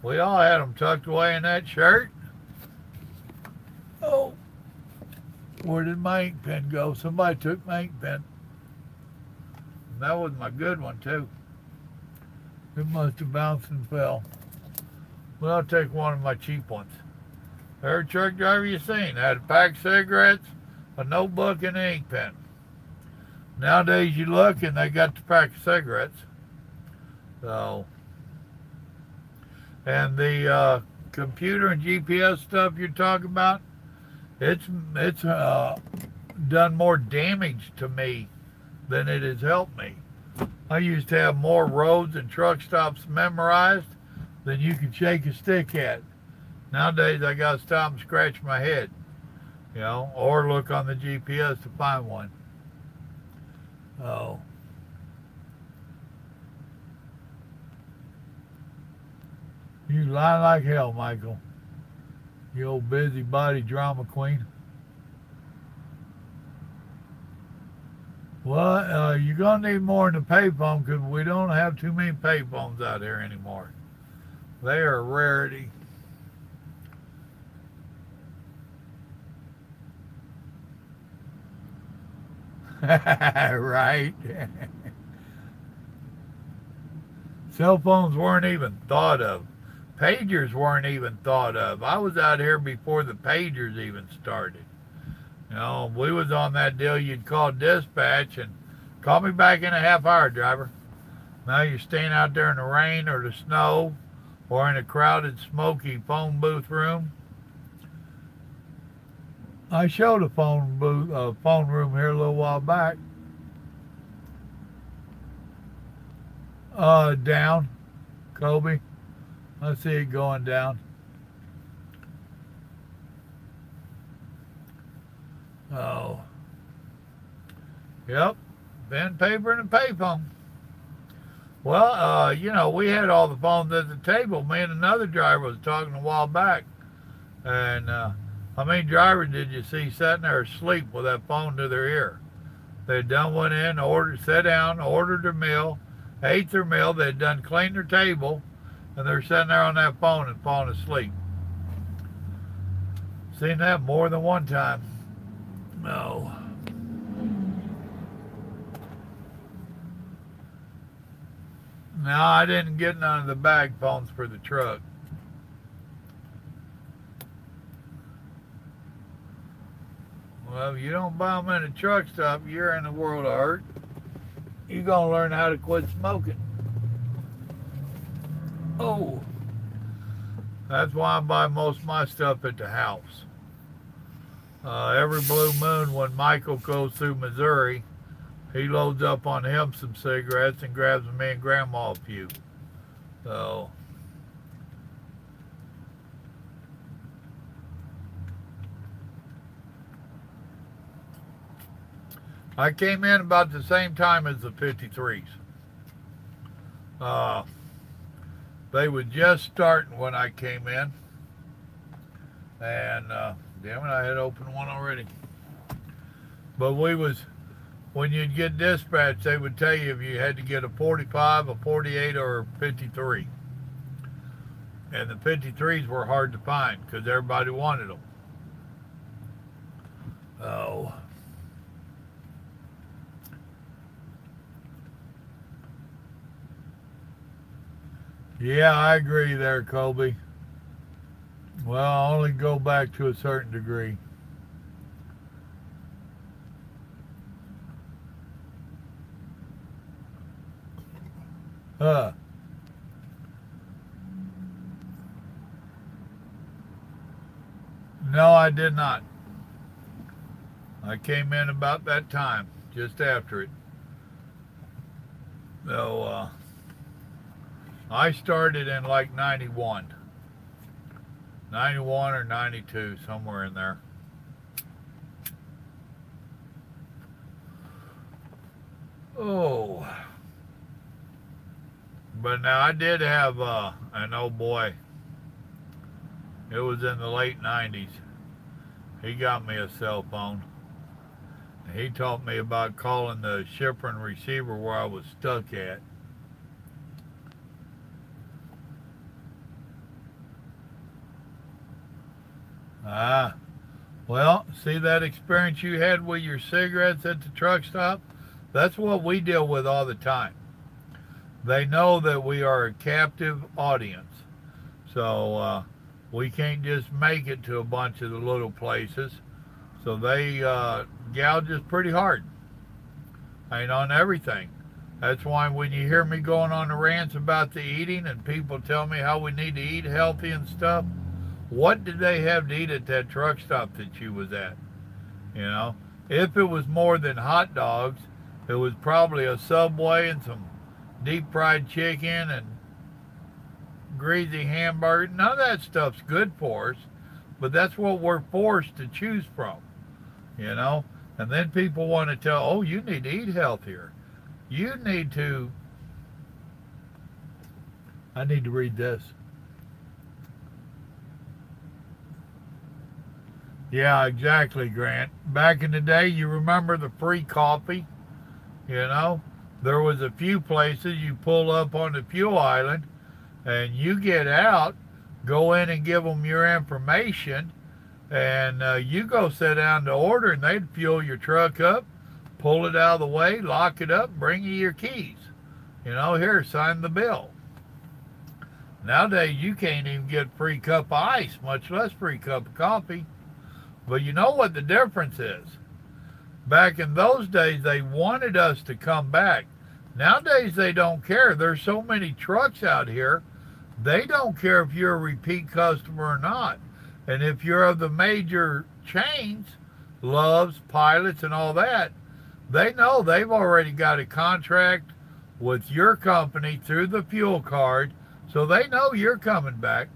we all had them tucked away in that shirt. Oh, where did my ink pen go? Somebody took my ink pen. And that was my good one, too. It must have bounced and fell. Well, I'll take one of my cheap ones. Every truck driver you seen had a pack of cigarettes, a notebook, and an ink pen. Nowadays you look and they got the pack of cigarettes. So, and the computer and GPS stuff you're talking about, it's done more damage to me than it has helped me. I used to have more roads and truck stops memorized than you could shake a stick at. Nowadays I gotta stop and scratch my head, you know, or look on the GPS to find one. Oh. You lie like hell, Michael. You old busybody drama queen. Well, you're going to need more than a payphone because we don't have too many payphones out here anymore. They are a rarity. Right. Cell phones weren't even thought of. Pagers weren't even thought of. I was out here before the pagers even started. You know, we was on that deal. You'd call dispatch and call me back in a half hour, driver. Now you're staying out there in the rain or the snow or in a crowded, smoky phone booth room. I showed a phone room here a little while back. Down, Kobe. I see it going down. Oh. Yep. Pen, paper, and a payphone. Well, you know, we had all the phones at the table. Me and another driver was talking a while back. And how many drivers did you see sitting there asleep with that phone to their ear? They'd done went in, sat down, ordered their meal, ate their meal, they'd done cleaned their table, and they're sitting there on that phone and falling asleep. Seen that more than one time. No. No, I didn't get none of the bag phones for the truck. Well, if you don't buy them in a truck stop, you're in a world of hurt. You're going to learn how to quit smoking. Oh. That's why I buy most of my stuff at the house. Every blue moon when Michael goes through Missouri, he loads up on him some cigarettes and grabs me and Grandma a few. So, I came in about the same time as the 53s. They were just starting when I came in. And, damn it, I had opened one already. But when you'd get dispatched, they would tell you if you had to get a 45, a 48, or a 53. And the 53s were hard to find because everybody wanted them. Oh. Yeah, I agree there, Colby. Well, I only go back to a certain degree. Huh. No, I did not. I came in about that time, just after it. So, I started in like 91. 91 or 92, somewhere in there. Oh. But now I did have an old boy. It was in the late 90s. He got me a cell phone. He taught me about calling the shipper and receiver where I was stuck at. Ah, well, see that experience you had with your cigarettes at the truck stop? That's what we deal with all the time. They know that we are a captive audience. So we can't just make it to a bunch of the little places. So they gouge us pretty hard. Ain't on everything. That's why when you hear me going on the rants about the eating and people tell me how we need to eat healthy and stuff, what did they have to eat at that truck stop that you was at? You know, if it was more than hot dogs, it was probably a Subway and some deep fried chicken and greasy hamburger. None of that stuff's good for us, but that's what we're forced to choose from, you know? And then people want to tell, oh, you need to eat healthier. You need to, I need to read this. Yeah, exactly, Grant. Back in the day, you remember the free coffee? You know, there was a few places you pull up on the fuel island and you get out, go in and give them your information, and you go sit down to order, and they'd fuel your truck up, pull it out of the way, lock it up, bring you your keys. You know, here, sign the bill. Nowadays, you can't even get free cup of ice, much less free cup of coffee. But you know what the difference is? Back in those days, they wanted us to come back. Nowadays, they don't care. There's so many trucks out here, they don't care if you're a repeat customer or not. And if you're of the major chains, Love's, Pilots, and all that, they know they've already got a contract with your company through the fuel card, so they know you're coming back.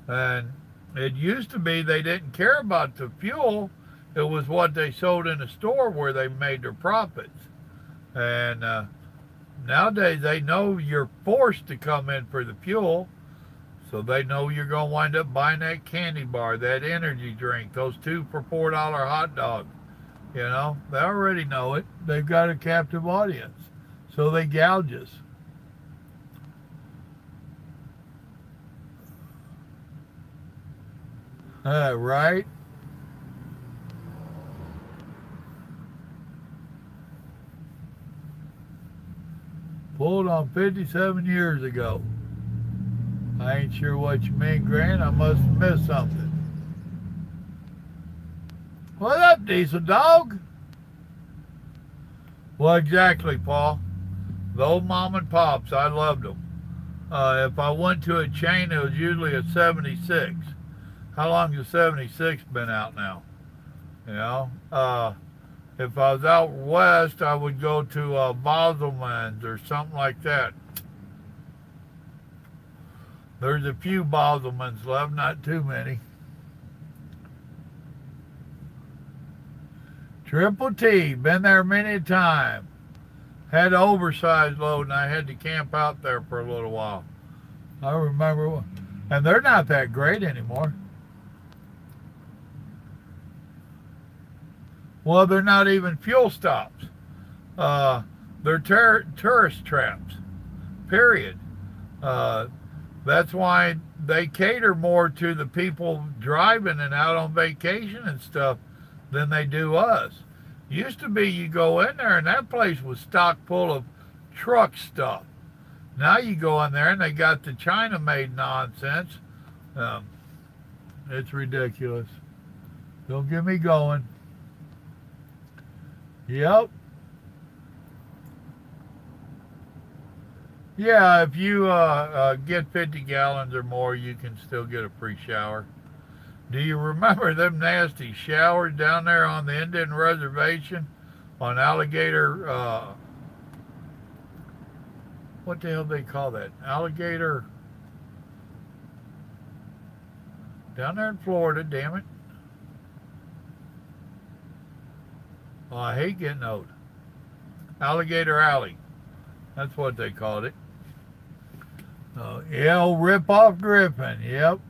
And it used to be they didn't care about the fuel. It was what they sold in the store where they made their profits. And nowadays they know you're forced to come in for the fuel, so they know you're going to wind up buying that candy bar, that energy drink, those 2 for $4 hot dogs. You know, they already know it. They've got a captive audience, so they gouge us. Right? Pulled on 57 years ago. I ain't sure what you mean, Grant. I must have missed something. What up, Diesel Dog? Well, exactly, Paul. The old mom and pops, I loved them. If I went to a chain, it was usually a 76. How long has 76 been out now? You know? If I was out west, I would go to Bosselman's or something like that. There's a few Bosselman's left, not too many. Triple T, been there many a time. Had an oversized load and I had to camp out there for a little while. I remember, and they're not that great anymore. Well, they're not even fuel stops. They're tourist traps, period. That's why they cater more to the people driving and out on vacation and stuff than they do us. Used to be you go in there and that place was stock full of truck stuff. Now you go in there and they got the China-made nonsense. It's ridiculous. Don't get me going. Yep. Yeah, if you get 50 gallons or more, you can still get a free shower. Do you remember them nasty showers down there on the Indian reservation on Alligator, what the hell do they call that? Alligator, down there in Florida, damn it. Oh, I hate getting old. Alligator Alley. That's what they called it. Yeah, old Rip-Off Griffin. Yep.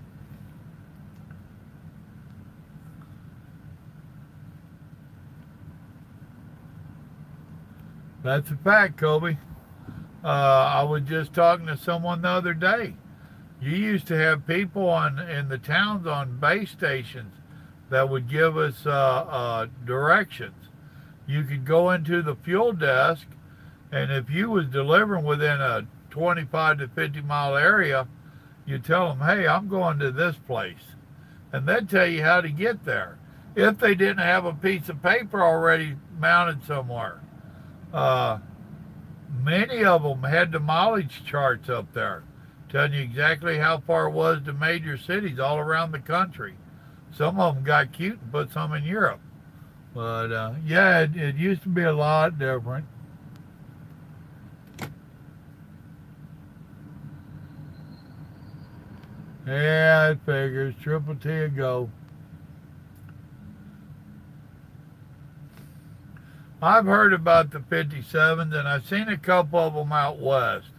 That's a fact, Kobe. I was just talking to someone the other day. You used to have people in the towns on base stations that would give us directions. You could go into the fuel desk, and if you was delivering within a 25 to 50 mile area, you tell them, hey, I'm going to this place. And they'd tell you how to get there if they didn't have a piece of paper already mounted somewhere. Many of them had the mileage charts up there telling you exactly how far it was to major cities all around the country. Some of them got cute and put some in Europe. But yeah, it used to be a lot different. Yeah, it figures. Triple T a go. I've heard about the 57s, and I've seen a couple of them out west,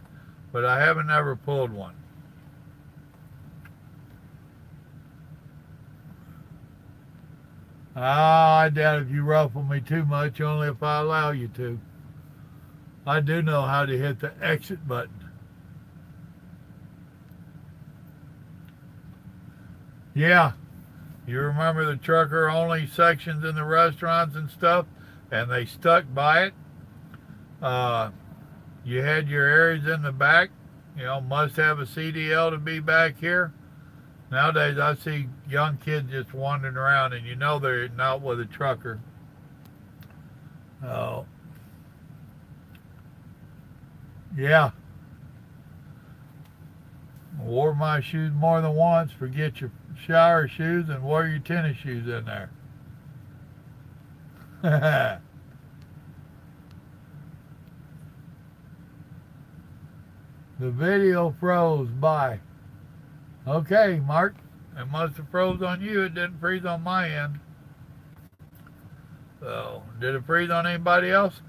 but I haven't ever pulled one. I doubt if you ruffle me too much, only if I allow you to. I do know how to hit the exit button. Yeah, you remember the trucker only sections in the restaurants and stuff, and they stuck by it. You had your areas in the back, must have a CDL to be back here. Nowadays I see young kids just wandering around, and they're not with a trucker. Oh, yeah. Wore my shoes more than once. Forget your shower shoes and wear your tennis shoes in there. The video froze. Bye. Okay, Mark. It must have froze on you. It didn't freeze on my end. So, did it freeze on anybody else?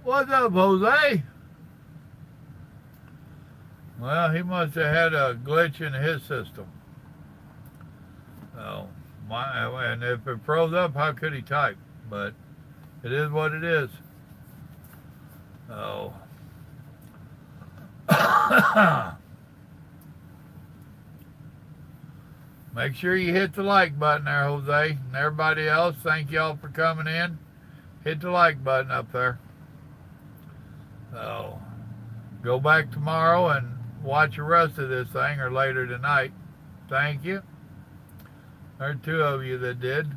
What's up, Jose? Well, he must have had a glitch in his system. Oh, and if it froze up, how could he type? But it is what it is. Oh. Make sure you hit the like button there, Jose. And everybody else, thank y'all for coming in. Hit the like button up there. So, go back tomorrow and watch the rest of this thing, or later tonight. Thank you. There are two of you that did.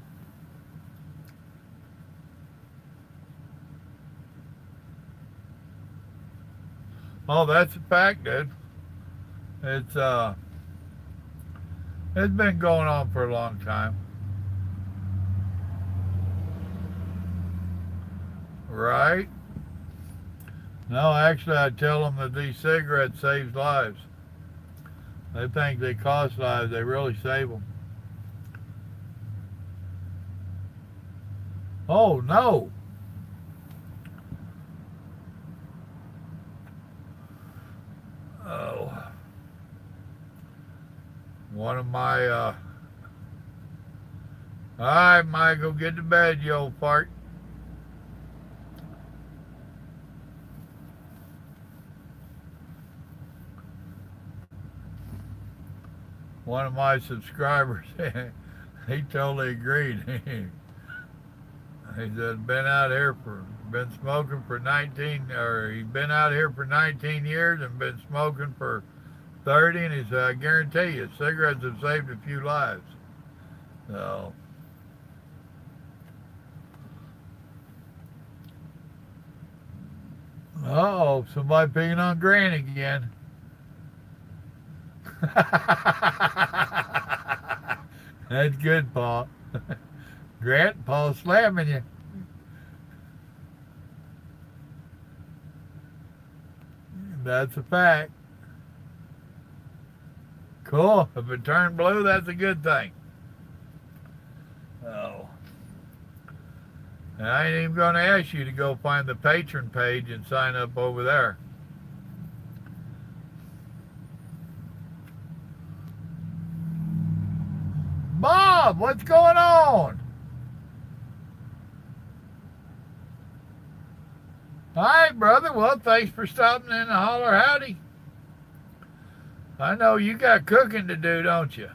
Oh, that's a fact, dude. It's been going on for a long time. Right? No, actually, I tell them that these cigarettes save lives. They think they cost lives. They really save them. Oh, no. Oh. One of my, all right, Michael, get to bed, you old fart. One of my subscribers, he totally agreed. He said, been smoking for 19, or he's been out here for 19 years and been smoking for 30, and he said, I guarantee you, cigarettes have saved a few lives. So, Uh-oh, somebody picking on Grant again. That's good, Paul. Grant, Paul slamming you. That's a fact. Cool. If it turned blue, that's a good thing. Oh. And I ain't even going to ask you to go find the patron page and sign up over there. Bob, what's going on? All right, brother. Well, thanks for stopping in to holler howdy. I know you got cooking to do, don't you?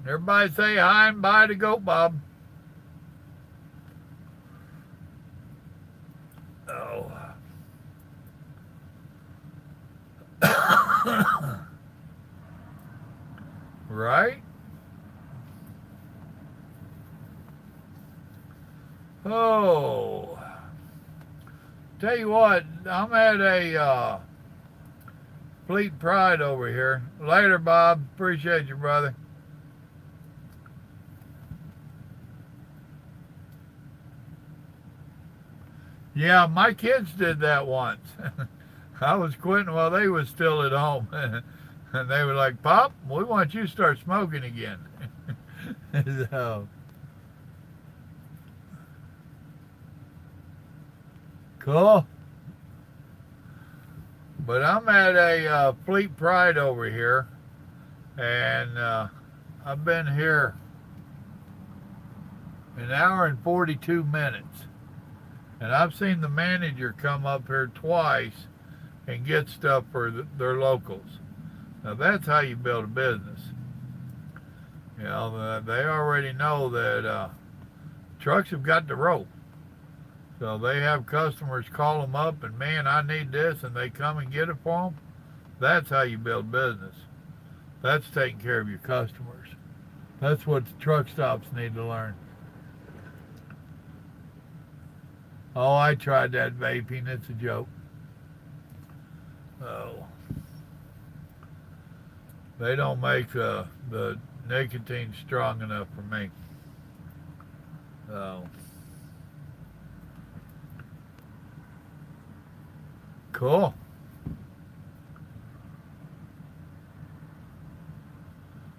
Everybody say hi and bye to Goat Bob. Oh. Right? Oh. Tell you what, I'm at a Fleet Pride over here. Later, Bob. Appreciate you, brother. Yeah, my kids did that once. I was quitting while they was still at home. And they were like, Pop, we want you to start smoking again. So, cool. But I'm at a Fleet Pride over here. And I've been here an hour and 42 minutes. And I've seen the manager come up here twice and get stuff for their locals. Now that's how you build a business. You know, they already know that trucks have got the rope. So they have customers call them up and, man, I need this, and they come and get it for them. That's how you build business. That's taking care of your customers. That's what the truck stops need to learn. Oh, I tried that vaping. It's a joke. Oh. They don't make the nicotine strong enough for me. Oh. Cool.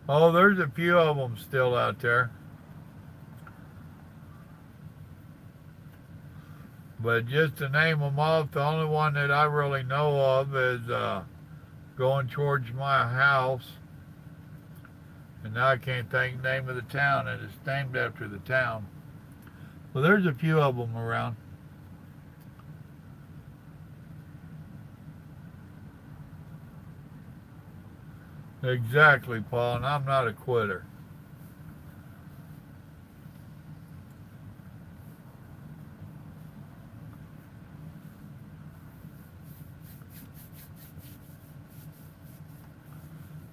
Oh, there's a few of them still out there. But just to name them off, the only one that I really know of is going towards my house. And now I can't think the name of the town, and it's named after the town. Well, there's a few of them around. Exactly, Paul, and I'm not a quitter.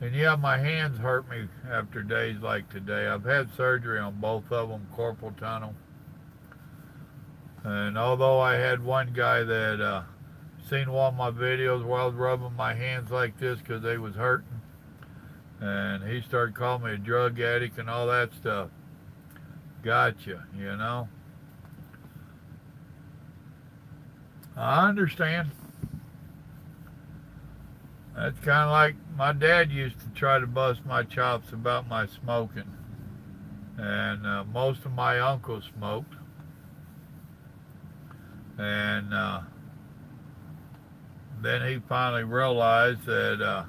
And yeah, my hands hurt me after days like today. I've had surgery on both of them, carpal tunnel. And although I had one guy that seen one of my videos where I was rubbing my hands like this because they was hurting, and he started calling me a drug addict and all that stuff. Gotcha, you know. I understand. That's kind of like my dad used to try to bust my chops about my smoking. And most of my uncles smoked. And then he finally realized that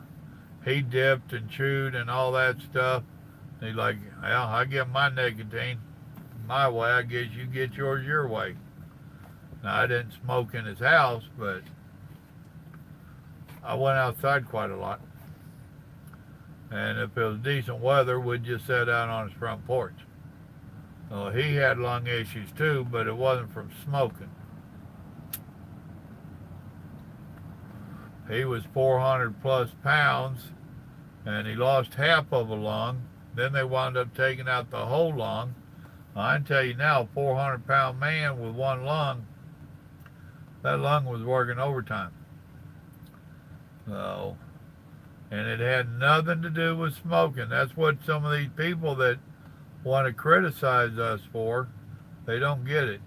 he dipped and chewed and all that stuff. He's like, well, I get my nicotine my way. I guess you get yours your way. Now, I didn't smoke in his house, but I went outside quite a lot. And if it was decent weather, we'd just sit out on his front porch. Well, he had lung issues too, but it wasn't from smoking. He was 400 plus pounds, and he lost half of a lung. Then they wound up taking out the whole lung. I can tell you now, a 400-pound man with one lung That lung was working overtime. So, and it had nothing to do with smoking. That's what some of these people that want to criticize us for, they don't get it.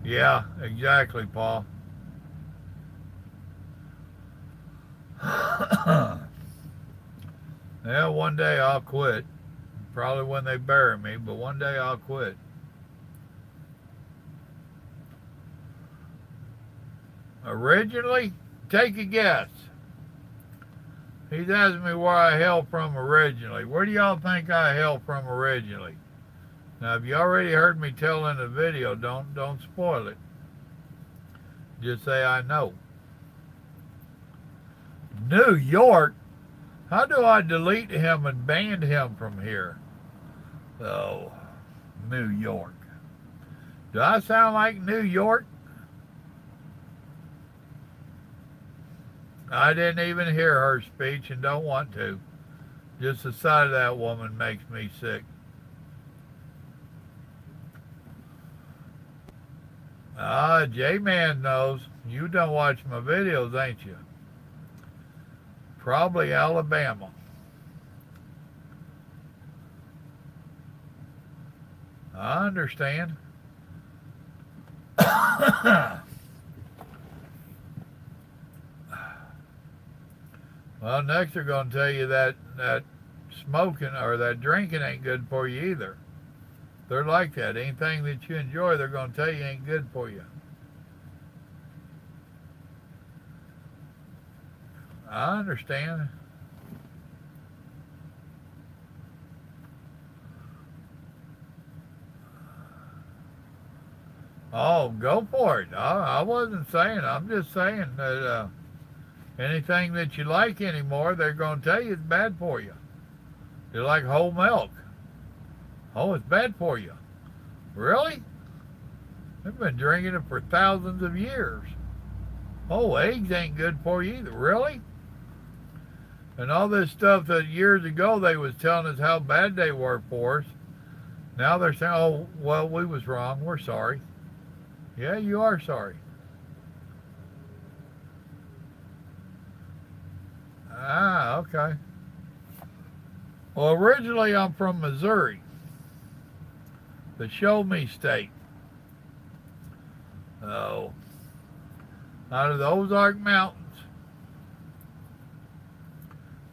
Yeah, exactly, Paul. Yeah, one day I'll quit. Probably when they bury me, but one day I'll quit. Originally, take a guess. He's asking me where I hail from originally. Where do y'all think I hail from originally? Now, if you already heard me tell in the video, don't spoil it. Just say I know. New York? How do I delete him and ban him from here? Oh, New York. Do I sound like New York? I didn't even hear her speech and don't want to. Just the sight of that woman makes me sick. J-Man knows. You don't watch my videos, ain't you? Probably Alabama. I understand. Well, next they're going to tell you that smoking or that drinking ain't good for you either. They're like that. Anything that you enjoy, they're going to tell you ain't good for you. I understand. Oh, go for it. I wasn't saying. I'm just saying that anything that you like anymore, they're going to tell you it's bad for you. You like whole milk. Oh, it's bad for you. Really? They've been drinking it for thousands of years. Oh, eggs ain't good for you either. Really? And all this stuff that years ago they was telling us how bad they were for us. Now they're saying, oh, well, we was wrong. We're sorry. Yeah, you are sorry. Ah, okay. Well, originally I'm from Missouri, the Show Me State. Oh, out of the Ozark Mountains,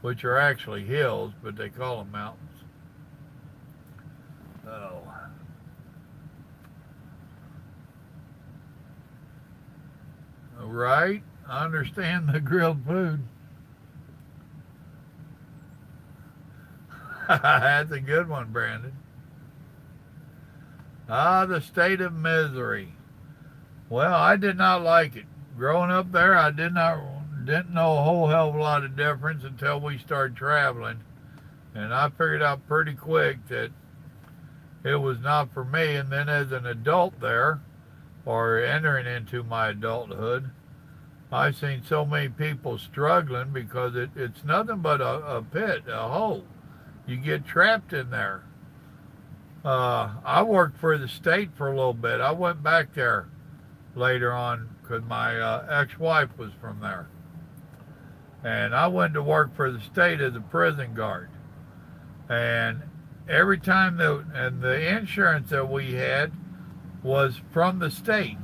which are actually hills, but they call them mountains. Oh. Right? I understand the grilled food. That's a good one, Brandon. Ah, the state of misery. Well, I did not like it. Growing up there, I didn't know a whole hell of a lot of difference until we started traveling. And I figured out pretty quick that it was not for me. And then as an adult there, or entering into my adulthood, I've seen so many people struggling because it's nothing but a pit, a hole. You get trapped in there. I worked for the state for a little bit. I went back there later on because my ex-wife was from there. And I went to work for the state as a prison guard. And every time the insurance that we had was from the state.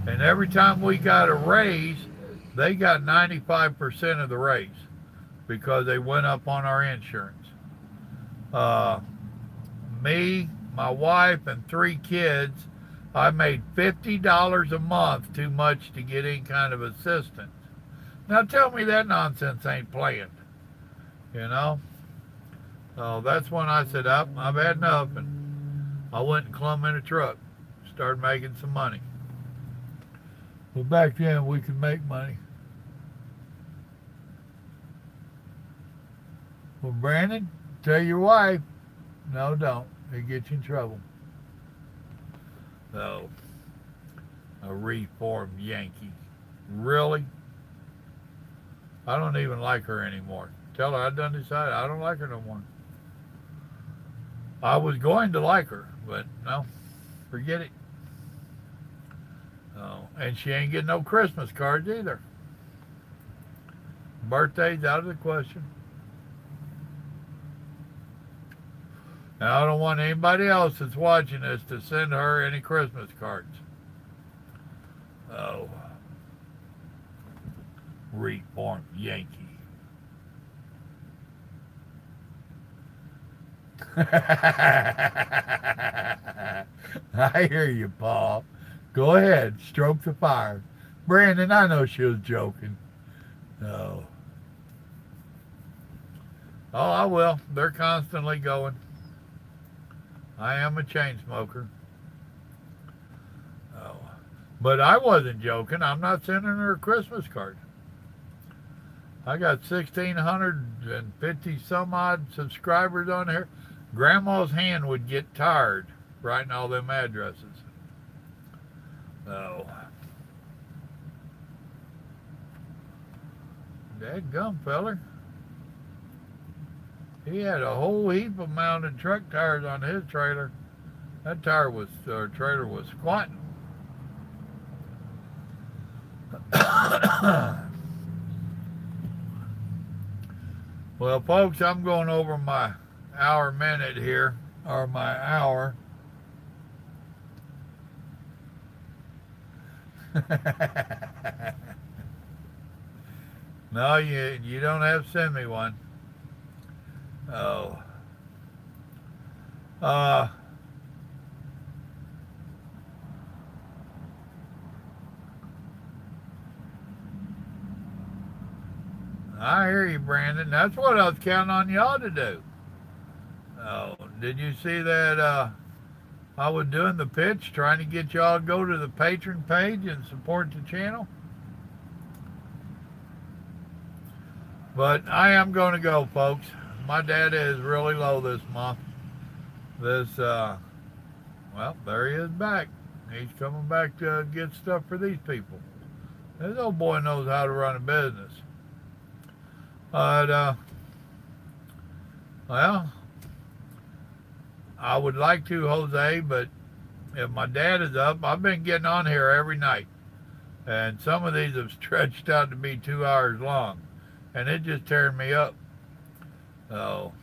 And every time we got a raise, they got 95% of the raise because they went up on our insurance. Me, my wife, and 3 kids, I made $50 a month too much to get any kind of assistance. Now tell me that nonsense ain't planned, you know? So that's when I said, I've had enough, and I went and clumbed in a truck, started making some money. But back then we could make money. Well, Brandon, tell your wife, no, don't. It gets you in trouble. So, a reformed Yankee. Really? I don't even like her anymore. Tell her I done decided I don't like her no more. I was going to like her, but no, forget it. Oh, and she ain't getting no Christmas cards either. Birthday's out of the question. Now, I don't want anybody else that's watching this to send her any Christmas cards. Oh. Reformed Yankee. I hear you, Paul. Go ahead, stroke the fire. Brandon, I know she was joking. No. Oh, I will. They're constantly going. I am a chain smoker. Oh. But I wasn't joking. I'm not sending her a Christmas card. I got 1,650 some odd subscribers on here. Grandma's hand would get tired writing all them addresses. Oh. Dadgum feller. He had a whole heap of mounted truck tires on his trailer. That trailer was squatting. Well, folks, I'm going over my hour minute here, or my hour. No, you don't have to send me one. Oh. I hear you, Brandon. That's what I was counting on y'all to do. Oh, did you see that I was doing the pitch, trying to get y'all to go to the patron page and support the channel? But I am going to go, folks. My data is really low this month. Well, there he is back. He's coming back to get stuff for these people. This old boy knows how to run a business. But, well, I would like to, Jose, but if my dad is up, I've been getting on here every night. And some of these have stretched out to be 2 hours long. And it just tearing me up. So,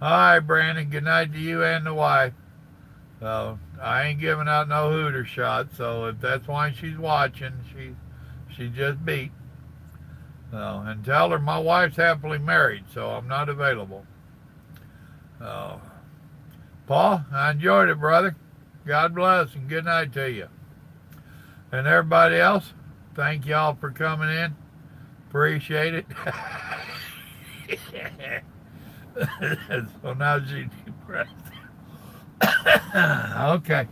all right, Brandon, good night to you and the wife. So, I ain't giving out no hooter shot, so if that's why she's watching, she just beat. So, and tell her my wife's happily married, so I'm not available. So, Paul, I enjoyed it, brother. God bless and good night to you. And everybody else, thank y'all for coming in. Appreciate it. So now she's depressed. Okay.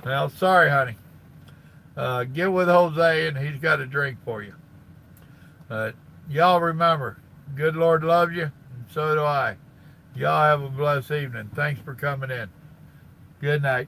Well, sorry, honey. Get with Jose and he's got a drink for you. Y'all remember, good Lord loves you, and so do I. Y'all have a blessed evening. Thanks for coming in. Good night.